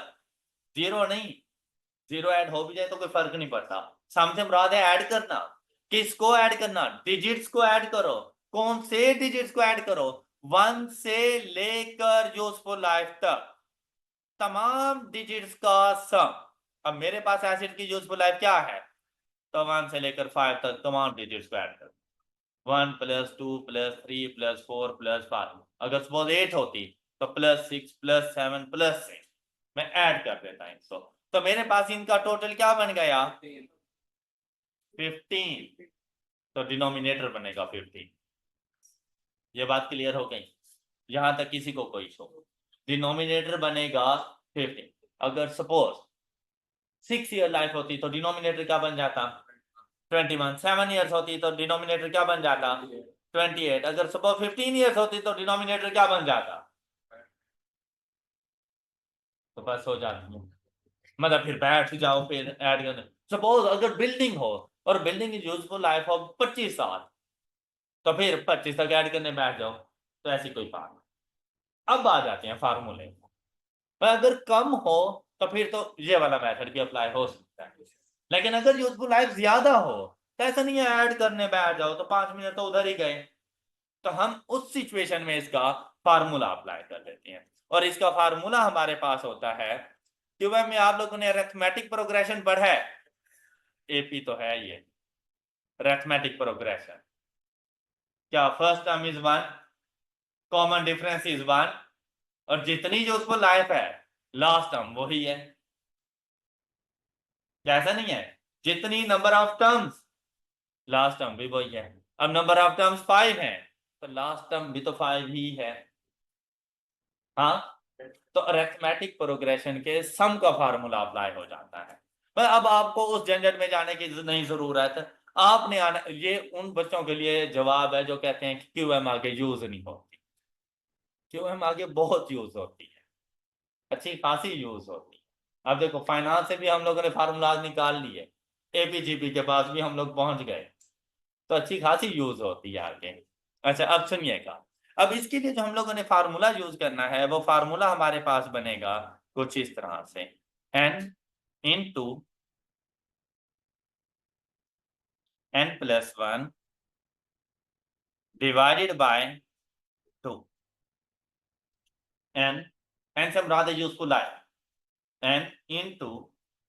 0 नहीं, 0 ऐड हो भी जाए तो कोई फर्क नहीं पड़ता, सम से मुराद है ऐड करना। किसको ऐड करना, डिजिट्स को ऐड करो। कौन से डिजिट्स को ऐड करो, 1 से लेकर यूजफुल लाइफ तक तमाम डिजिट्स का सम। अब मेरे पास एसिड की यूजफुल लाइफ क्या है, तो 1 से लेकर 5 तक तमाम डिजिट्स को ऐड करो, 1 + 2 + 3 + 4 + 5। अगर सपोज 8 होती तो +6 +7 +6 मैं ऐड कर देता इसको, तो मेरे पास इनका टोटल क्या बन गया 15, तो डिनोमिनेटर बनेगा 15। ये बात क्लियर हो गई, यहां तक किसी को कोई शो, डिनोमिनेटर बनेगा 15। अगर सपोज 6 ईयर लाइफ होती तो डिनोमिनेटर क्या बन जाता 21, 7 ईयर्स होती तो डिनोमिनेटर क्या बन जाता 28, अगर सपोज 15 ईयर्स होती तो डिनोमिनेटर क्या बन जाता, तो बस हो जाती है, मतलब फिर बैठ जाओ फिर ऐड करने। सपोज अगर बिल्डिंग हो और building is useful life of 25 साल, तो फिर 25 तक ऐड करने बैठ जाओ, तो ऐसी कोई बात नहीं। अब आ जाते हैं फार्मूले, पर अगर कम हो तो फिर तो ये वाला मेथड भी अप्लाई हो सकता है, लेकिन अगर यूजफुल लाइफ ज्यादा हो तो ऐसा नहीं है ऐड करने बैठ जाओ तो 5 मिनट तो उधर ही गए, तो हम उस सिचुएशन में इसका फार्मूला अप्लाई कर लेते हैं। और इसका फार्मूला हमारे पास होता है, क्योंकि में आप लोगों ने अरिथमेटिक प्रोग्रेशन पढ़ा है, एपी तो है ये अरिथमेटिक प्रोग्रेशन, क्या first term is 1, common difference is 1, और जितनी जो उसको लाइफ है लास्ट टर्म वही है, ऐसा नहीं है जितनी number of terms last term भी वही है। अब नंबर ऑफ टर्म्स 5 है तो लास्ट टर्म भी तो 5 ही है। हाँ, तो अरिथमेटिक प्रोग्रेशन के सम का फार्मूला अप्लाई हो जाता है। पर अब आपको उस झंझट में जाने की नहीं जरूरत, आपने आना, ये उन बच्चों के लिए जवाब है जो कहते हैं कि क्यूएम आगे यूज नहीं होती, क्यूएम आगे बहुत यूज होती है, अच्छी खासी यूज होती है। अब देखो फाइनेंस से भी हम लोगों ने फार्मूलाज निकाल लिए, एपीजीपी के पास भी हम लोग पहुंच गए, तो अच्छी खासी यूज होती है आगे। अच्छा अब सुनिएगा, अब इसके लिए जो हम लोगों ने फार्मूला यूज करना है वो फार्मूला हमारे पास बनेगा कुछ इस तरह से, n into n+1 divided by 2, n से मुराद है useful life, n into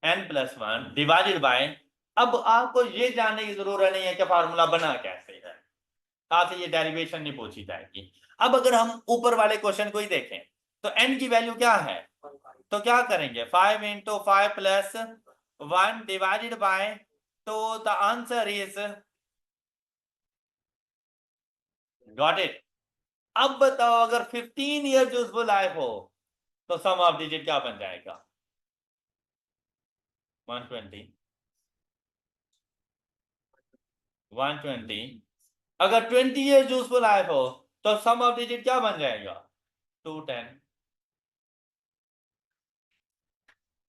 n+1 divided by, अब आपको ये जानने की जरूरत नहीं है कि फार्मूला बना कैसे है, आपसे ये डेरिवेशन नहीं पूछी जाएगी। अब अगर हम ऊपर वाले क्वेश्चन को ही देखें तो n की वैल्यू क्या है, तो क्या करेंगे 5 इंटू 5 + 1 डिवाइडेड बाय, तो the answer is, got it. अब बताओ अगर 15 ईयर यूजफुल लाइफ हो तो सम ऑफ डिजिट क्या बन जाएगा 120, 120। अगर 20 ईयर यूजफुल लाइफ हो तो सम ऑफ डिजिट क्या बन जाएगा 210।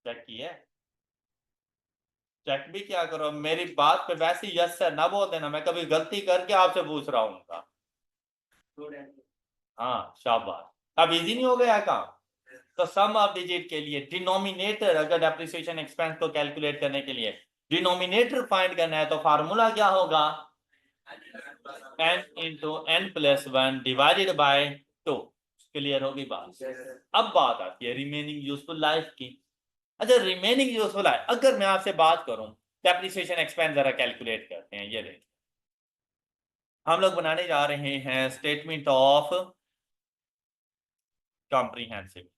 चेक किया, चेक भी क्या करो, मेरी बात पे वैसे यस सर ना बोल देना, मैं कभी गलती करके आपसे पूछ रहा हूँ। हाँ शाबाश, अब इजी नहीं हो गया काम। तो सम ऑफ डिजिट के लिए डिनोमिनेटर, अगर डेप्रिसिएशन एक्सपेंस को कैलकुलेट करने के लिए डिनोमिनेटर फाइंड करना है तो फार्मूला क्या होगा n into n plus 1 divided by 2। Clear होगी बात। अब बात आती है रिमेनिंग यूजफुल लाइफ की। अच्छा, रिमेनिंग यूजफुल लाइफ अगर मैं आपसे बात करूं, डेप्रिसिएशन एक्सपेंस जरा कैलकुलेट करते हैं। ये देखिए, हम लोग बनाने जा रहे हैं स्टेटमेंट ऑफ कॉम्प्रिहेंसिव।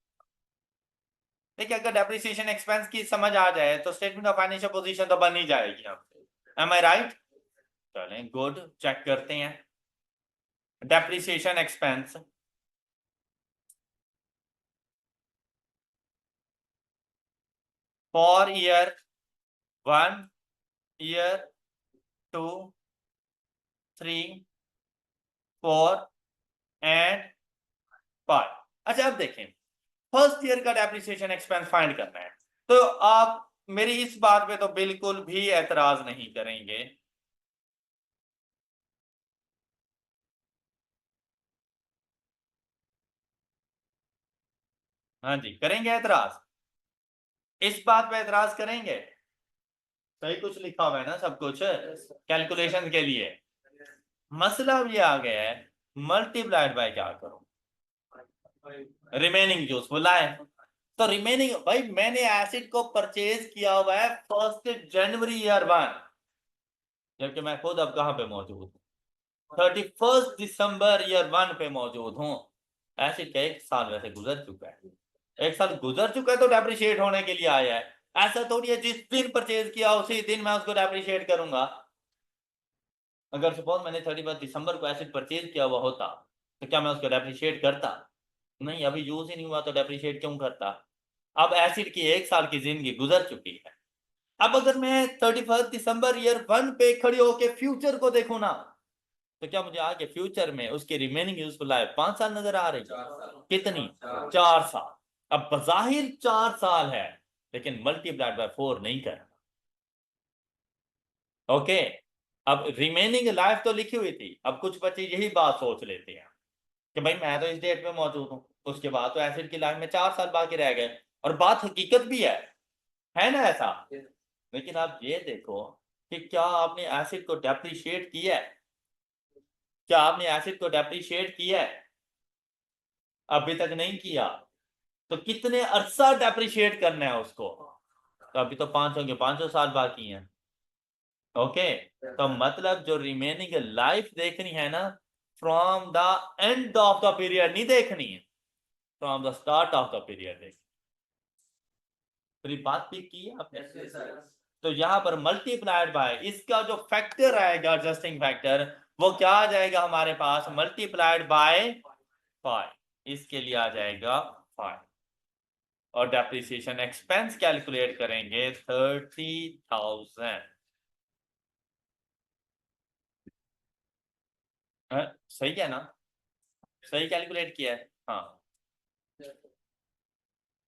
देखिए, अगर डेप्रिसिएशन एक्सपेंस की समझ आ जाए तो स्टेटमेंट ऑफ फाइनेंशियल पोजीशन तो बन ही जाएगी हमसे। एम आई राइट? चलें, गुड, चेक करते हैं। Depreciation expense for year 1, year 2, 3, 4 and 5। अच्छा, अब देखें, फर्स्ट ईयर का डेप्रिसिएशन एक्सपेंस फाइंड करना है, तो आप मेरी इस बात पे तो बिल्कुल भी एतराज नहीं करेंगे। हाँ जी, करेंगे एतराज? इस बात पे एतराज करेंगे? सही कुछ लिखा हुआ है ना, सब कुछ कैलकुलेशन के लिए। मसला अब ये आ गया है, मल्टीप्लाइड बाय क्या करूं? Remaining useful life. तो रिमेनिंग, भाई मैंने एसिड को परचेज किया हुआ है 1 जनवरी ईयर 1, जबकि मैं खुद अब कहां पे मौजूद हूँ? 31 दिसंबर ईयर 1 पे मौजूद हूँ। एसिड का 1 साल वैसे गुजर चुका है। 1 साल गुजर चुका है तो डेप्रिशिएट होने के लिए आया है। ऐसा थोड़ी है जिस दिन परचेज किया उसी दिन मैं उसको डेप्रिशिएट करूंगा। अगर सपोज मैंने 31 दिसंबर को एसिड परचेज किया हुआ होता तो क्या मैं उसको डेप्रिशिएट करता? नहीं, अभी यूज ही नहीं हुआ तो डेप्रिशिएट क्यों करता? अब एसिड की 1 साल की जिंदगी गुजर चुकी है। अब अगर मैं 31 दिसंबर ईयर 1 पे खड़ी होके फ्यूचर को देखूं ना, तो क्या मुझे आगे फ्यूचर में उसकी रिमेनिंग यूजफुल लाइफ 5 साल नजर आ रही है? कितनी? 4 साल। अब बजाहिर 4 साल है, लेकिन मल्टीप्लाइड बाय 4 नहीं कर। ओके, अब रिमेनिंग लाइफ तो लिखी हुई थी, अब कुछ बच्चे यही बात सोच लेते हैं कि भाई मैं तो इस डेट पे मौजूद हूँ, उसके बाद तो एसिड की लाइफ में 4 साल बाकी रह गए। और बात हकीकत भी है ना ऐसा? लेकिन आप ये देखो कि क्या आपने एसिड को डेप्रिशिएट किया है? क्या आपने एसिड को डेप्रिशिएट किया है? अभी तक नहीं किया। तो कितने अरसा डेप्रिशिएट करना है उसको? तो अभी तो 500 बाकी हैं। ओके, तो मतलब जो रिमेनिंग लाइफ देखनी है ना, from the end of the period नहीं देखनी है, from the start of the period देखनी। तो ये बात भी की है आपने। तो यहां पर मल्टीप्लाइड बाय इसका जो फैक्टर आएगा, एडजस्टिंग फैक्टर, वो क्या आ जाएगा हमारे पास? Multiplied by 5। इसके लिए आ जाएगा 5। और डेप्रिसिएशन एक्सपेंस कैलकुलेट करेंगे 30,000। सही है ना? सही कैलकुलेट किया है। हाँ,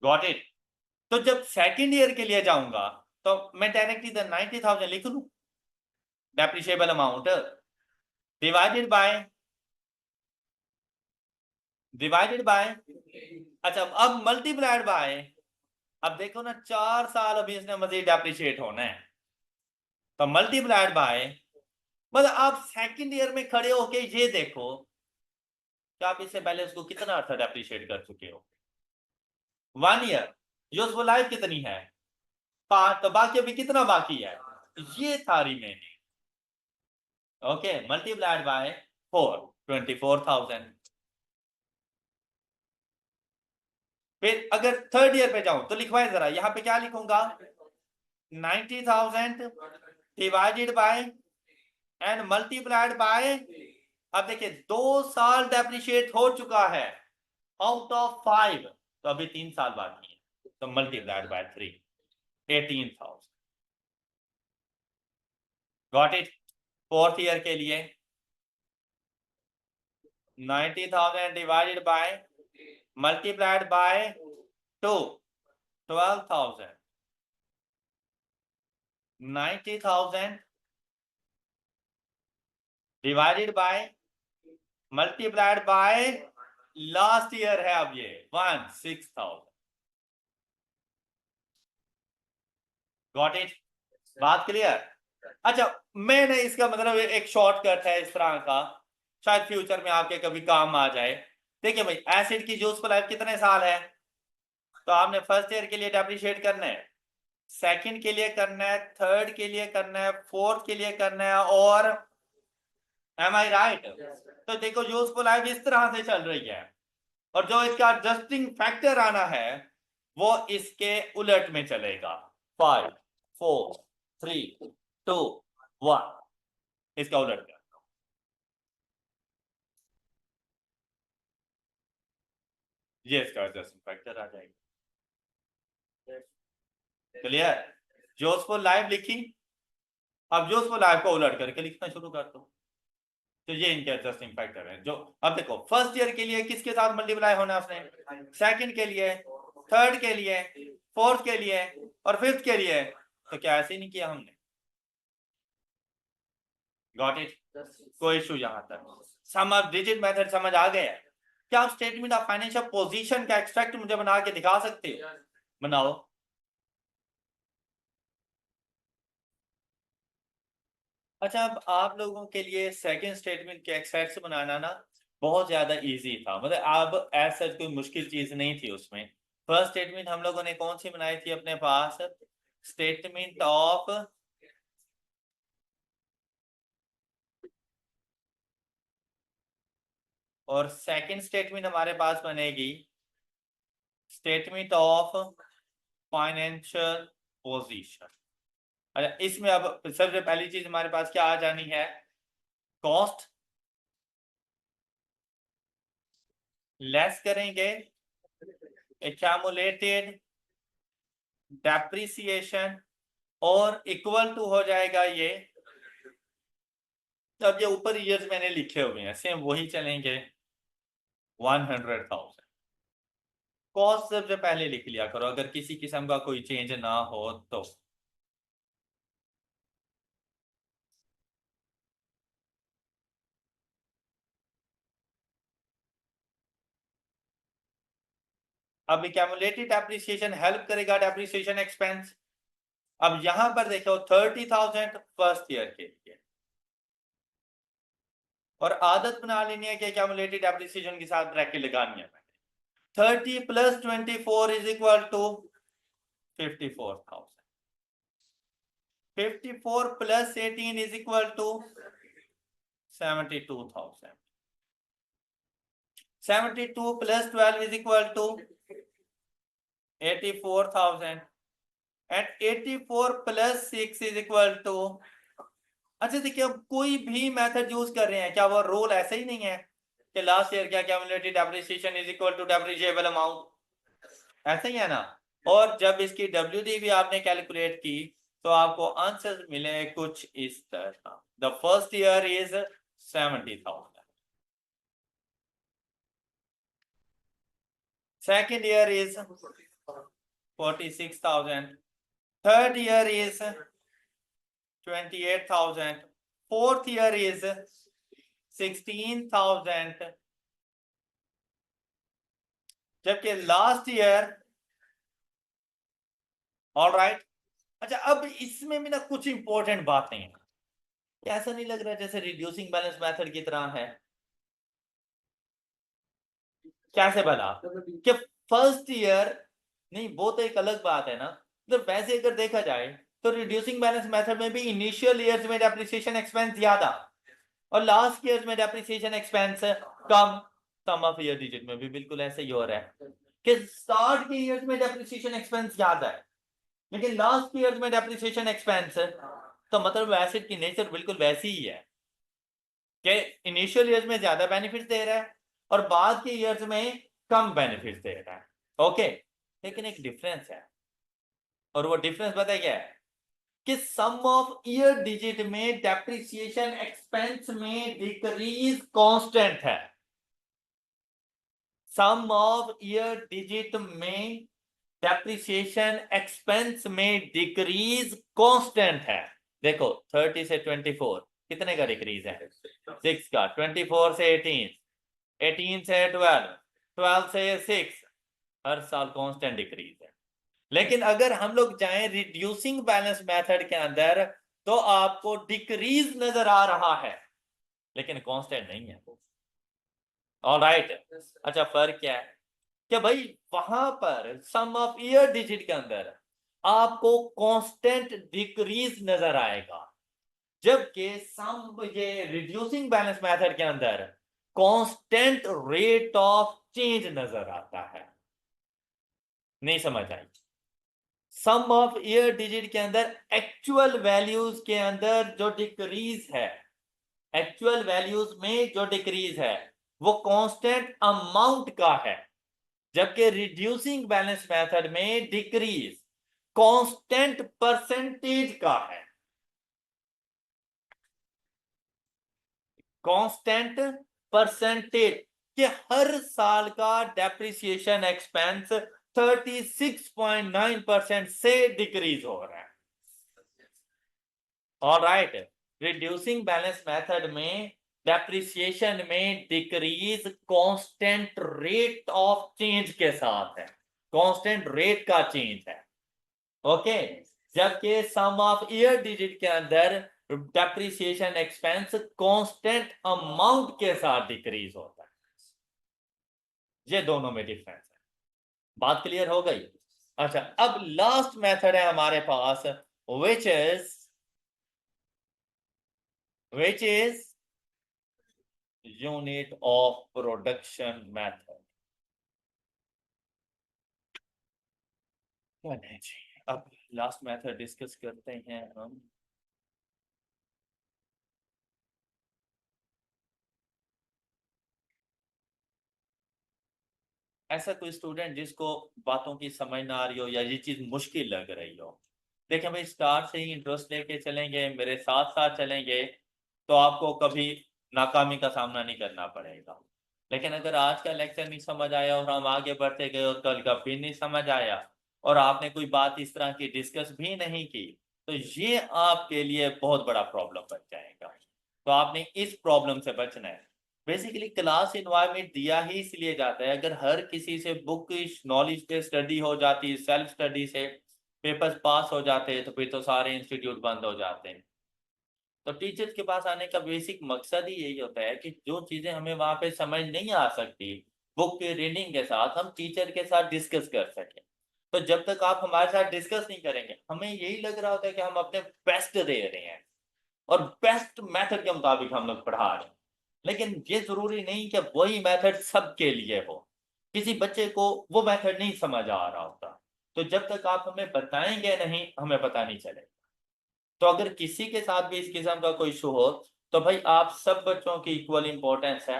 गॉट इट। तो जब सेकंड ईयर के लिए जाऊंगा तो मैं डायरेक्टली 90,000 लिख लू, डेप्रिशिएबल अमाउंट डिवाइडेड बाय अच्छा, अब मल्टीप्लाइड बाय, अब देखो ना 4 साल अभी इसने मजीद डेप्रिशिएट होना है, तो मल्टीप्लाइड बाय, मतलब आप सेकंड ईयर में खड़े होके ये देखो कि आप इससे पहले उसको कितना अर्थ डेप्रिशिएट कर चुके हो। 1 ईयर, यूजफुल लाइफ कितनी है? 5, तो बाकी अभी कितना बाकी है? ये था रिमेनिंग। Okay, multiplied by 4, 24,000। फिर अगर थर्ड ईयर पे जाऊं तो लिखवाए जरा, यहां पे क्या लिखूंगा? 90,000 divided by and multiplied by. अब देखिए 2 साल डेप्रिशिएट हो चुका है आउट ऑफ 5, तो अभी 3 साल बाकी है, तो multiplied by 3, 18,000। Got it? Fourth year के लिए 90,000 divided by multiplied by 2, 12,000। 90,000 divided by multiplied by last year है अब ये 16,000। Got it? बात क्लियर? अच्छा, मैंने इसका मतलब एक शॉर्टकट है इस तरह का, शायद फ्यूचर में आपके कभी काम आ जाए। देखिए भाई, एसिड की यूजफुल लाइफ कितने साल है, तो आपने फर्स्ट ईयर के लिए डेप्रिशिएट करना है, सेकंड के लिए करना है, थर्ड के लिए करना है, फोर्थ के लिए करना है, और एम आई राइट? तो देखो यूजफुल लाइफ इस तरह से चल रही है, और जो इसका एडजस्टिंग फैक्टर आना है वो इसके उलट में चलेगा। 5 4 3 2 1, इसका उलट कर, ये इसका एडजस्टिंग फैक्टर आ जाएगा। क्लियर? यूजफुल लाइफ लिखी, अब यूजफुल लाइफ को उलट करके लिखना शुरू कर दो। तो ये इनके एडजस्टिंग फैक्टर है। जो अब देखो फर्स्ट ईयर के लिए किसके साथ मल्टीप्लाई होना है उसने, सेकंड के लिए, थर्ड के लिए, फोर्थ के लिए, और फिफ्थ के लिए। तो क्या ऐसे ही नहीं किया हमने? Got it? कोई इशू यहां तक? सम ऑफ डिजिट मेथड समझ आ गया? क्या आप स्टेटमेंट ऑफ फाइनेंशियल पोजीशन का एक्सट्रैक्ट मुझे बना के दिखा सकते हो? बनाओ। अच्छा, अब आप लोगों के लिए सेकंड स्टेटमेंट के एक्सट्रैक्ट बनाना ना बहुत ज्यादा इजी था, मतलब अब एज सच कोई मुश्किल चीज नहीं थी उसमें। फर्स्ट स्टेटमेंट हम लोगों ने कौन सी बनाई थी अपने पास, स्टेटमेंट ऑफ, और सेकंड स्टेटमेंट हमारे पास बनेगी स्टेटमेंट ऑफ फाइनेंशियल पोजीशन। अच्छा, इसमें अब सबसे पहली चीज हमारे पास क्या आ जानी है, कॉस्ट लेस करेंगे एक्यूमुलेटेड डेप्रिसिएशन, और इक्वल टू हो जाएगा ये, अब ये ऊपर ईयर्स मैंने लिखे हुए हैं सेम वही चलेंगे, 100,000। कॉस्ट सबसे पहले लिख लिया करो अगर किसी किस्म का कोई चेंज ना हो तो। अब कैमुलेटेड डेप्रिसिएशन हेल्प करेगा डेप्रिसिएशन एक्सपेंस। अब यहां पर देखो 30,000 फर्स्ट ईयर के लिए, और आदत बना लेनी है कि कैमुलेटेड डेप्रिसिएशन के साथ ब्रैकेट लगानी है। 30 + 24 is equal to 54,000। 54 + 18 is equal to 72,000। 72 + 12 is equal to 84,000, and 84 + 6 is equal to, अच्छा देखिए अब कोई भी मेथड यूज कर रहे हैं क्या वो रूल ऐसे ही नहीं है कि लास्ट ईयर क्या cumulated depreciation is equal to depreciable amount, ऐसे ही है ना? और जब इसकी डब्ल्यूडी भी आपने कैलकुलेट की तो आपको आंसर मिले कुछ इस तरह, the first year is 70,000, second year is 46,000, third year is 28,000, fourth year is 16,000, जबकि लास्ट ईयर, ऑल राइट। अच्छा, अब इसमें भी ना कुछ इंपॉर्टेंट बातें हैं, ऐसा नहीं लग रहा जैसे रिड्यूसिंग बैलेंस मेथड की तरह है? कैसे बना कि फर्स्ट ईयर, नहीं वो तो एक अलग बात है ना, तो वैसे अगर देखा जाए तो रिड्यूसिंग बैलेंस मेथड में भी इनिशियल ईयर्स में डेप्रिसिएशन एक्सपेंस ज्यादा और लास्ट ईयर्स में डेप्रिसिएशन एक्सपेंस कम। सम ऑफ ईयर डिजिट में भी बिल्कुल ऐसे ही हो रहा है कि स्टार्ट के ईयर्स में डेप्रिसिएशन एक्सपेंस ज्यादा है लेकिन लास्ट ईयर्स में डेप्रिसिएशन एक्सपेंस, तो मतलब एसिड की नेचर बिल्कुल वैसी ही है कि इनिशियल ईयर्स में ज्यादा बेनिफिट दे रहा है और बाद के ईयर्स में कम बेनिफिट दे रहा है। ओके, लेकिन एक डिफरेंस है, और वो डिफरेंस पता है क्या है, कि सम ऑफ ईयर डिजिट में डेप्रिसिएशन एक्सपेंस में डिक्रीज कांस्टेंट है, सम ऑफ ईयर डिजिट में डेप्रिसिएशन एक्सपेंस में डिक्रीज कांस्टेंट है। देखो 30 से 24 कितने का डिक्रीज है, 6 का, 24 से 18, 18 से 12, 12 से 6, हर साल कांस्टेंट डिक्रीज है। लेकिन अगर हम लोग जाएं रिड्यूसिंग बैलेंस मेथड के अंदर तो आपको डिक्रीज नजर आ रहा है, लेकिन कांस्टेंट नहीं है। ऑलराइट, अच्छा फर्क क्या है कि भाई वहां पर सम ऑफ ईयर डिजिट के अंदर आपको कांस्टेंट डिक्रीज नजर आएगा, जबकि सम ये रिड्यूसिंग बैलेंस मेथड के अंदर कांस्टेंट रेट ऑफ चेंज नजर आता है। नहीं समझ आई? सम ऑफ ईयर डिजिट के अंदर एक्चुअल वैल्यूज के अंदर जो डिक्रीज है, एक्चुअल वैल्यूज में जो डिक्रीज है वो कांस्टेंट अमाउंट का है, जबकि रिड्यूसिंग बैलेंस मेथड में डिक्रीज कांस्टेंट परसेंटेज का है। कांस्टेंट परसेंटेज कि हर साल का डेप्रिसिएशन एक्सपेंस 36.9% से डिक्रीज हो रहा है। ऑलराइट, रिड्यूसिंग बैलेंस मेथड में डेप्रिसिएशन में decrease constant rate of change के साथ है, कांस्टेंट रेट का चेंज है। ओके, जबकि सम ऑफ ईयर डिजिट के अंदर डेप्रिसिएशन एक्सपेंस कांस्टेंट अमाउंट के साथ डिक्रीज होता है। ये दोनों में डिफरेंस है। बात क्लियर हो गई? अच्छा, अब लास्ट मेथड है हमारे पास, which is unit of production method. अब लास्ट मेथड डिस्कस करते हैं हम। ऐसा कोई स्टूडेंट जिसको बातों की समझ ना आ रही हो या ये चीज मुश्किल लग रही हो, देखिए भाई स्टार्ट से ही इंटरेस्ट लेके चलेंगे, मेरे साथ साथ चलेंगे, तो आपको कभी नाकामी का सामना नहीं करना पड़ेगा। लेकिन अगर आज का लेक्चर नहीं समझ आया और हम आगे बढ़ते गए और कल का फिर नहीं समझ आया और आपने कोई बात इस तरह की डिस्कस भी नहीं की, तो ये आपके लिए बहुत बड़ा प्रॉब्लम बन जाएगा। तो आपने इस प्रॉब्लम से बचना है। बेसिकली क्लास इन्वायरमेंट दिया ही इसलिए जाता है, अगर हर किसी से बुक नॉलेज पे स्टडी हो जाती, सेल्फ स्टडी से पेपर्स पास हो जाते हैं, तो फिर तो सारे इंस्टीट्यूट बंद हो जाते हैं। तो टीचर्स के पास आने का बेसिक मकसद ही यही होता है कि जो चीजें हमें वहां पे समझ नहीं आ सकती, बुक के रीडिंग के साथ हम टीचर के साथ डिस्कस कर सकें। तो जब तक आप हमारे साथ डिस्कस नहीं करेंगे, हमें यही लग रहा होता है कि हम अपने बेस्ट दे रहे हैं और बेस्ट मेथड के मुताबिक हम लोग पढ़ा रहे हैं, लेकिन ये जरूरी नहीं कि वही मेथड सबके लिए हो। किसी बच्चे को वो मेथड नहीं समझ आ रहा होता, तो जब तक आप हमें बताएंगे नहीं, हमें पता नहीं चलेगा। तो अगर किसी के साथ भी इस किस्म का कोई इशू हो, तो भाई आप सब बच्चों की इक्वल इंपॉर्टेंस है।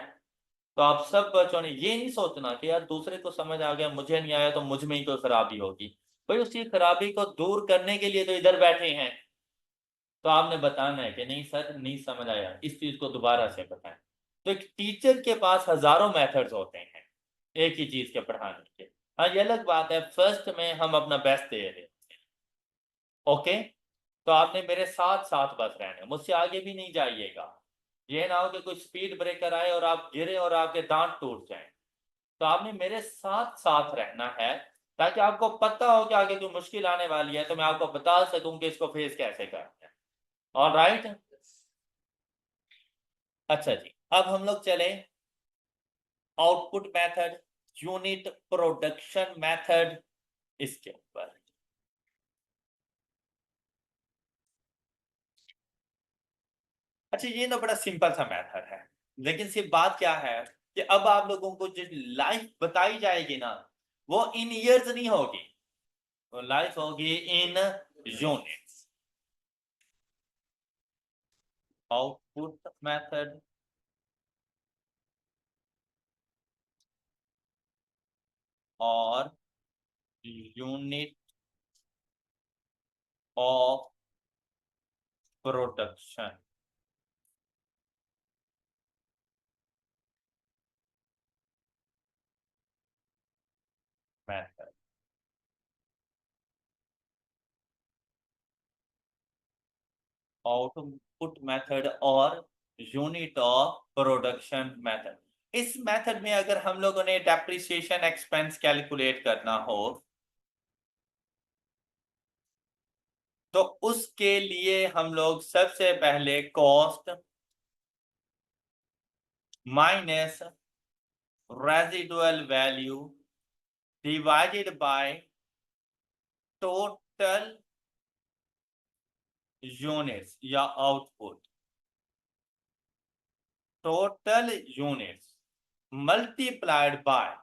तो आप सब बच्चों ने ये नहीं सोचना कि यार दूसरे को समझ आ गया, मुझे नहीं आया तो मुझ में ही कोई खराबी होगी। भाई उसकी खराबी को दूर करने के लिए तो इधर बैठे हैं। तो आपने बताना है कि नहीं सर नहीं समझ आया, इस चीज को दोबारा से बताएं। तो एक टीचर के पास हजारों मेथड्स होते हैं एक ही चीज के पढ़ाने के। हाँ ये अलग बात है, फर्स्ट में हम अपना बेस्ट दे रहे हैं। ओके, तो आपने मेरे साथ साथ बस रहना है, मुझसे आगे भी नहीं जाइएगा। ये ना हो कि कोई स्पीड ब्रेकर आए और आप गिरे और आपके दांत टूट जाएं। तो आपने मेरे साथ साथ रहना है, ताकि आपको पता हो कि आगे कोई मुश्किल आने वाली है तो मैं आपको बता सकूं कि इसको फेस कैसे करना है। ऑल राइट, अच्छा जी, अब हम लोग चले output method, unit production method, इसके ऊपर। अच्छा ये ना बड़ा सिंपल सा मेथड है, लेकिन सिर्फ बात क्या है कि अब आप लोगों को जो लाइफ बताई जाएगी ना, वो इन ईयर्स नहीं होगी, वो लाइफ होगी इन यूनिट्स। आउटपुट मेथड और unit of production method. Output method और यूनिट ऑफ प्रोडक्शन मेथड। इस मेथड में अगर हम लोगों ने डेप्रिसिएशन एक्सपेंस कैलकुलेट करना हो, तो उसके लिए हम लोग सबसे पहले cost minus residual value divided by total units या output, total units multiplied by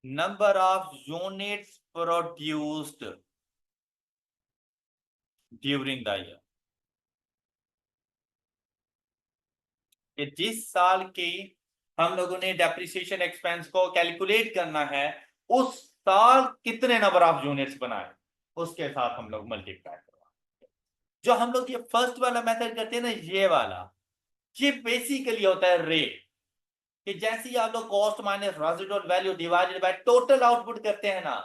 number of units produced during the year। कि जिस साल की हम लोगों ने डेप्रिसिएशन एक्सपेंस को कैलकुलेट करना है, उस साल कितने नंबर ऑफ यूनिट्स बनाए, उसके साथ हम लोग मल्टीप्लाई करवाएं। जो हम लोग ये फर्स्ट वाला मेथड करते हैं ना, ये वाला, ये बेसिकली होता है रेट, कि जैसे ही आप लोग cost minus residual value divided by total output करते हैं ना,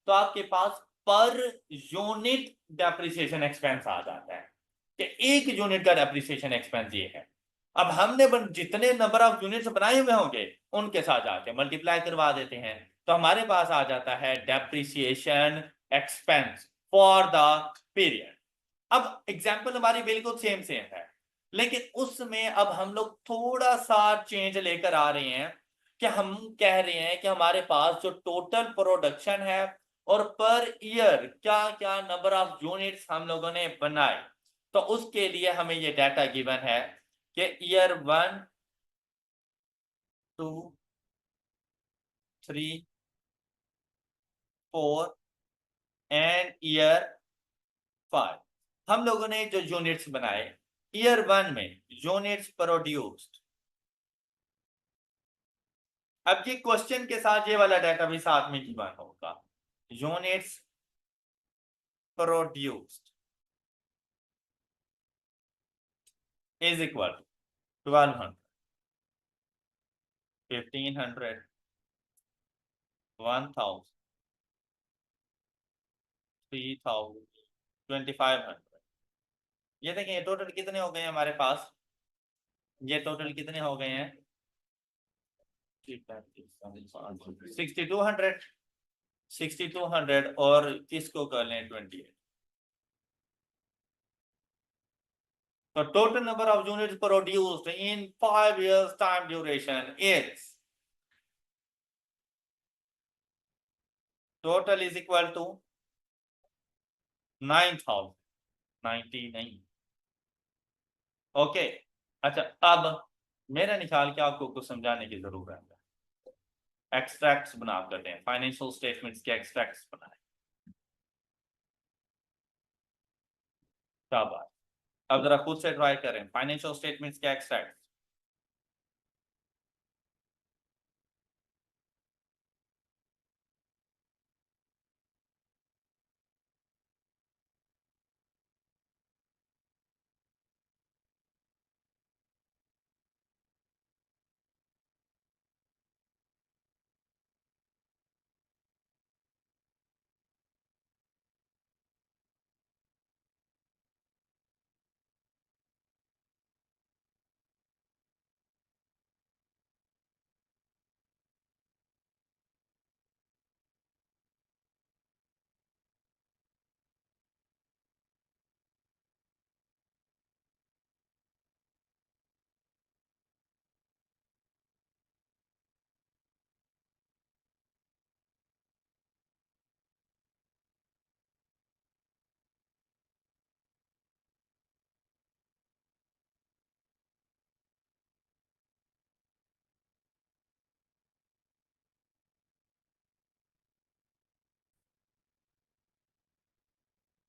तो आपके पास पर यूनिट डेप्रिसिएशन एक्सपेंस आ जाता है कि एक यूनिट का डेप्रिसिएशन एक्सपेंस ये है। अब हमने जितने नंबर ऑफ यूनिट्स बनाए हुए होंगे उनके साथ जाके मल्टीप्लाई करवा देते हैं, तो हमारे पास आ जाता है depreciation expense for the period. अब एग्जाम्पल हमारी बिल्कुल सेम सेम है, लेकिन उसमें अब हम लोग थोड़ा सा चेंज लेकर आ रहे हैं कि हम कह रहे हैं कि हमारे पास जो टोटल प्रोडक्शन है और पर ईयर क्या क्या नंबर ऑफ यूनिट्स हम लोगों ने बनाए, तो उसके लिए हमें ये डाटा गिवन है कि ईयर 1, 2, 3, 4 एंड ईयर 5। हम लोगों ने जो यूनिट्स बनाए ईयर 1 में, यूनिट्स प्रोड्यूस्ड। अब ये क्वेश्चन के साथ ये वाला डाटा भी साथ में गिवन होगा, units produced is equal to 1200, 1500, 1000, 3000, 2500। ये देखें टोटल कितने हो गए हैं हमारे पास, ये टोटल कितने हो गए हैं, 6200, 6200 और किसको कर लें 28। The total number of units produced in 5 years time duration is, total is equal to 9000, 90 नहीं, ओके। अच्छा, अब मेरा ख्याल कि आपको कुछ समझाने की जरूरत है। एक्सट्रैक्ट्स बना करते हैं, फाइनेंशियल स्टेटमेंट्स के एक्सट्रैक्ट्स बनाए। क्या बात, अब जरा खुद से ट्राई करें फाइनेंशियल स्टेटमेंट्स के एक्सट्रैक्ट।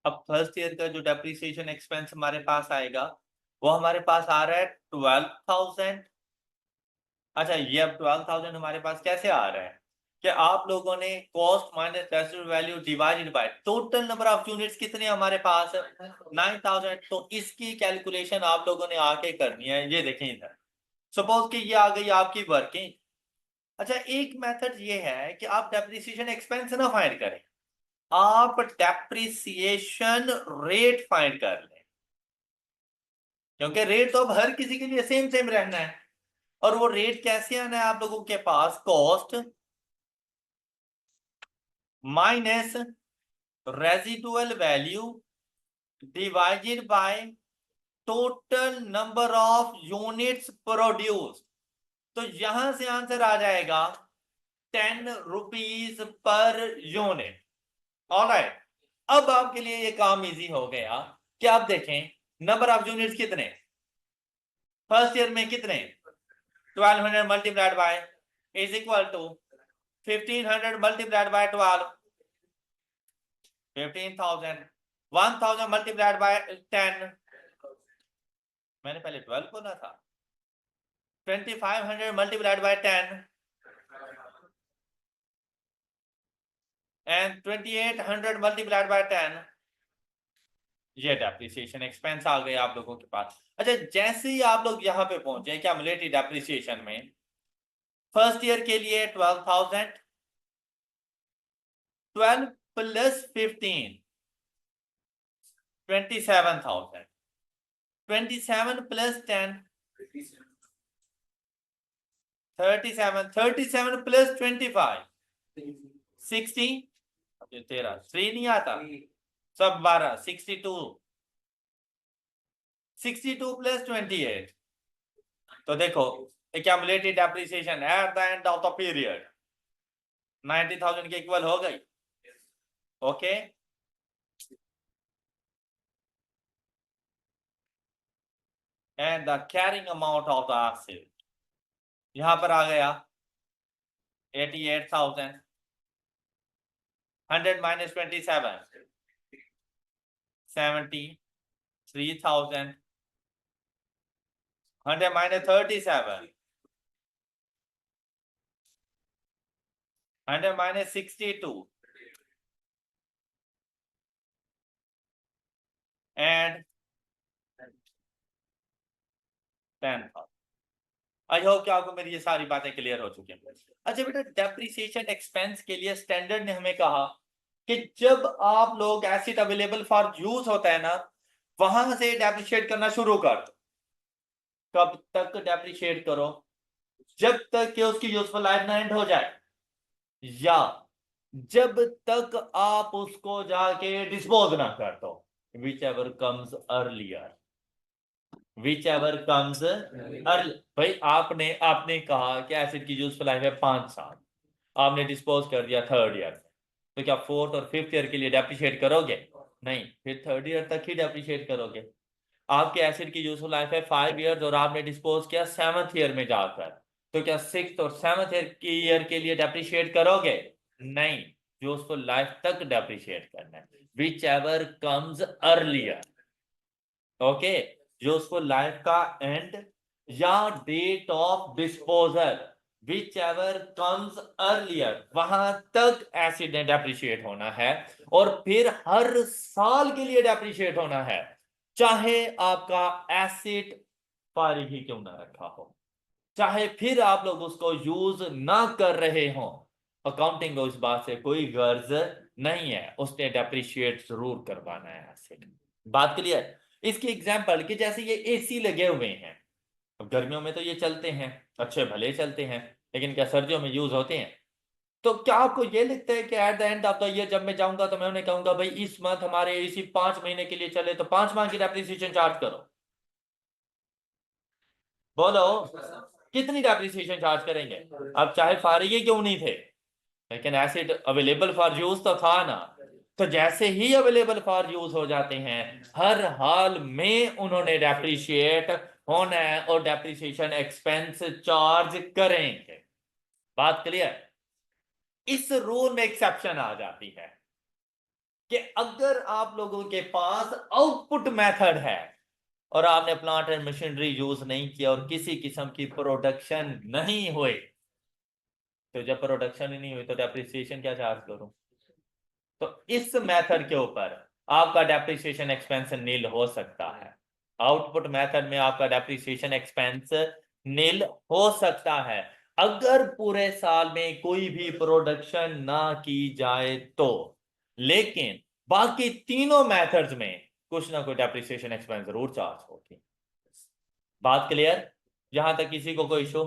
अब फर्स्ट ईयर का जो डेप्रिसिएशन एक्सपेंस हमारे पास आएगा, वो हमारे पास आ रहा है 12,000। अच्छा, ये अब 12,000 हमारे पास कैसे आ रहा है कि आप लोगों ने cost minus residual value divided by total number of units कितने हमारे पास 9000, तो इसकी कैलकुलेशन आप लोगों ने आके करनी है। ये देखें इधर, सपोज कि ये आ गई आपकी वर्किंग। अच्छा, एक मेथड ये है कि आप डेप्रिसिएशन एक्सपेंस ना फाइंड करें, आप डेप्रिसिएशन रेट फाइंड कर लें, क्योंकि रेट तो अब हर किसी के लिए सेम सेम रहना है। और वो रेट कैसे आना है आप लोगों के पास, cost minus residual value divided by total number of units produce. तो यहां से आंसर आ जाएगा 10 रुपीज पर यूनिट। ऑलराइट, अब आपके लिए ये काम इजी हो गया कि आप देखें नंबर ऑफ यूनिट्स कितने फर्स्ट ईयर में कितने 1200 multiplied by is equal to 1500 multiplied by 12 15,000 1000 multiplied by 10 मैंने पहले 12 बोला था 2500 multiplied by 10 and 2800 multiplied by 10। ये डेप्रिसिएशन एक्सपेंस आ गए आप लोगों के पास। अच्छा, जैसे ही आप लोग यहाँ पे पहुंचे क्यूमुलेटिव डेप्रिसिएशन में फर्स्ट ईयर के लिए 12,000 12 प्लस 15 27,000 27 प्लस 10 37 प्लस 25 60 13 3 नहीं आता सब 12 62 प्लस 28। तो देखो accumulated depreciation at the end of the period 90,000 के इक्वल हो गई। Okay, and the carrying amount of the asset यहां पर आ गया 88,000 100 minus 27 73,000 100 minus 37 100 minus 62 and 10,000। I hope कि आपको मेरी ये सारी बातें क्लियर हो चुकी हैं। अच्छा बेटा, डेप्रिसिएशन एक्सपेंस के लिए स्टैंडर्ड ने हमें कहा कि जब आप लोग एसिड अवेलेबल फॉर यूज होता है ना वहां से डेप्रिशिएट करना शुरू कर दो। कब तक डेप्रिशिएट करो? जब तक कि उसकी यूजफुल लाइफ ना एंड हो जाए या जब तक आप उसको जाके डिस्पोज ना कर दो, which ever comes earlier which ever comes early. भाई आपने कहा कि एसिड की यूजफुल लाइफ है 5 साल, आपने डिस्पोज कर दिया थर्ड ईयर में, तो क्या फोर्थ और फिफ्थ ईयर के लिए डेप्रिशिएट करोगे? नहीं, फिर थर्ड ईयर तक ही डेप्रिशिएट करोगे। आपके एसिड की यूजफुल लाइफ है 5 ईयर्स और आपने डिस्पोज किया 7th ईयर में जाकर, तो क्या 6th और 7th ईयर के लिए डेप्रिशिएट करोगे? नहीं, यूजफुल लाइफ तक डेप्रिशिएट करना है, whichever comes earlier. Okay, useful life का एंड या date of disposal whichever comes earlier वहां तक एसिड ने डेप्रिशिएट होना है और फिर हर साल के लिए डेप्रिशिएट होना है, चाहे आपका एसिड फारी ही क्यों ना रखा हो, चाहे फिर आप लोग उसको यूज ना कर रहे हो। अकाउंटिंग को इस बात से कोई गर्ज नहीं है, उसने डेप्रिशिएट जरूर करवाना है एसिड। बात क्लियर? इसकी एग्जांपल कि जैसे ये एसी लगे हुए हैं, अब गर्मियों में तो ये चलते हैं, अच्छे भले चलते हैं, लेकिन क्या सर्दियों में यूज होते हैं? तो क्या आपको ये लगता है कि eight the end of the year जब मैं जाऊंगा तो मैं उन्हें कहूंगा भाई इस मंथ हमारे एसी 5 महीने के लिए चले तो 5 माह की डेप्रिसिएशन चार्ज करो? बोलो, कितनी डेप्रिसिएशन चार्ज करेंगे? अब चाहे फारिगे क्यों नहीं थे, लेकिन एसिड अवेलेबल फॉर यूज तो था ना। तो जैसे ही अवेलेबल फॉर यूज हो जाते हैं हर हाल में उन्होंने डेप्रिशिएट होना है और डेप्रिसिएशन एक्सपेंस चार्ज करेंगे। बात क्लियर? इस रूल में एक्सेप्शन आ जाती है कि अगर आप लोगों के पास आउटपुट मेथड है और आपने प्लांट एंड मशीनरी यूज नहीं किया और किसी किस्म की प्रोडक्शन नहीं हुई, तो जब प्रोडक्शन ही नहीं हुई तो डेप्रिसिएशन क्या चार्ज करूं? तो इस मेथड के ऊपर आपका डेप्रिसिएशन एक्सपेंस नील हो सकता है। आउटपुट मेथड में आपका डेप्रिसिएशन एक्सपेंस नील हो सकता है अगर पूरे साल में कोई भी प्रोडक्शन ना की जाए तो, लेकिन बाकी तीनों मेथड्स में कुछ ना कोई डेप्रिसिएशन एक्सपेंस जरूर चार्ज होगी। बात क्लियर? यहां तक किसी को कोई इशू?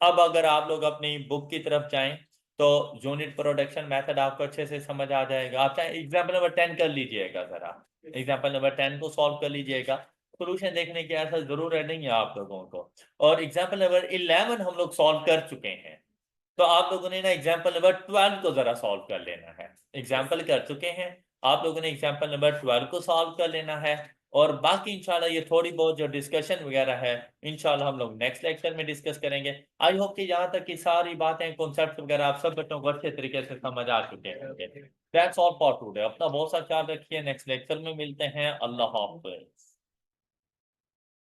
अब अगर आप लोग अपनी बुक की तरफ जाएं तो यूनिट प्रोडक्शन मेथड आपको अच्छे से समझ आ जाएगा। आप चाहे एग्जाम्पल नंबर 10 कर लीजिएगा जरा। एग्जाम्पल नंबर 10 को सॉल्व कर लीजिएगा। सोल्यूशन देखने की ऐसा जरूरत नहीं है आप लोगों को। और एग्जाम्पल नंबर 11 हम लोग सॉल्व कर चुके हैं, तो आप लोगों ने ना एग्जाम्पल नंबर 12 को जरा सॉल्व कर लेना है। एग्जाम्पल कर चुके हैं, आप लोगों ने एग्जाम्पल नंबर 12 को सॉल्व कर लेना है। और बाकी इंशाल्लाह ये थोड़ी बहुत जो डिस्कशन वगैरह है इंशाल्लाह हम लोग नेक्स्ट लेक्चर में डिस्कस करेंगे। आई होप कि यहाँ तक की सारी बातें कॉन्सेप्ट वगैरह आप सब बच्चों को अच्छे तरीके से समझ आ चुके होंगे। That's all for today. अपना बहुत सा ख्याल रखिए, नेक्स्ट लेक्चर में मिलते हैं। अल्लाह हाफिज।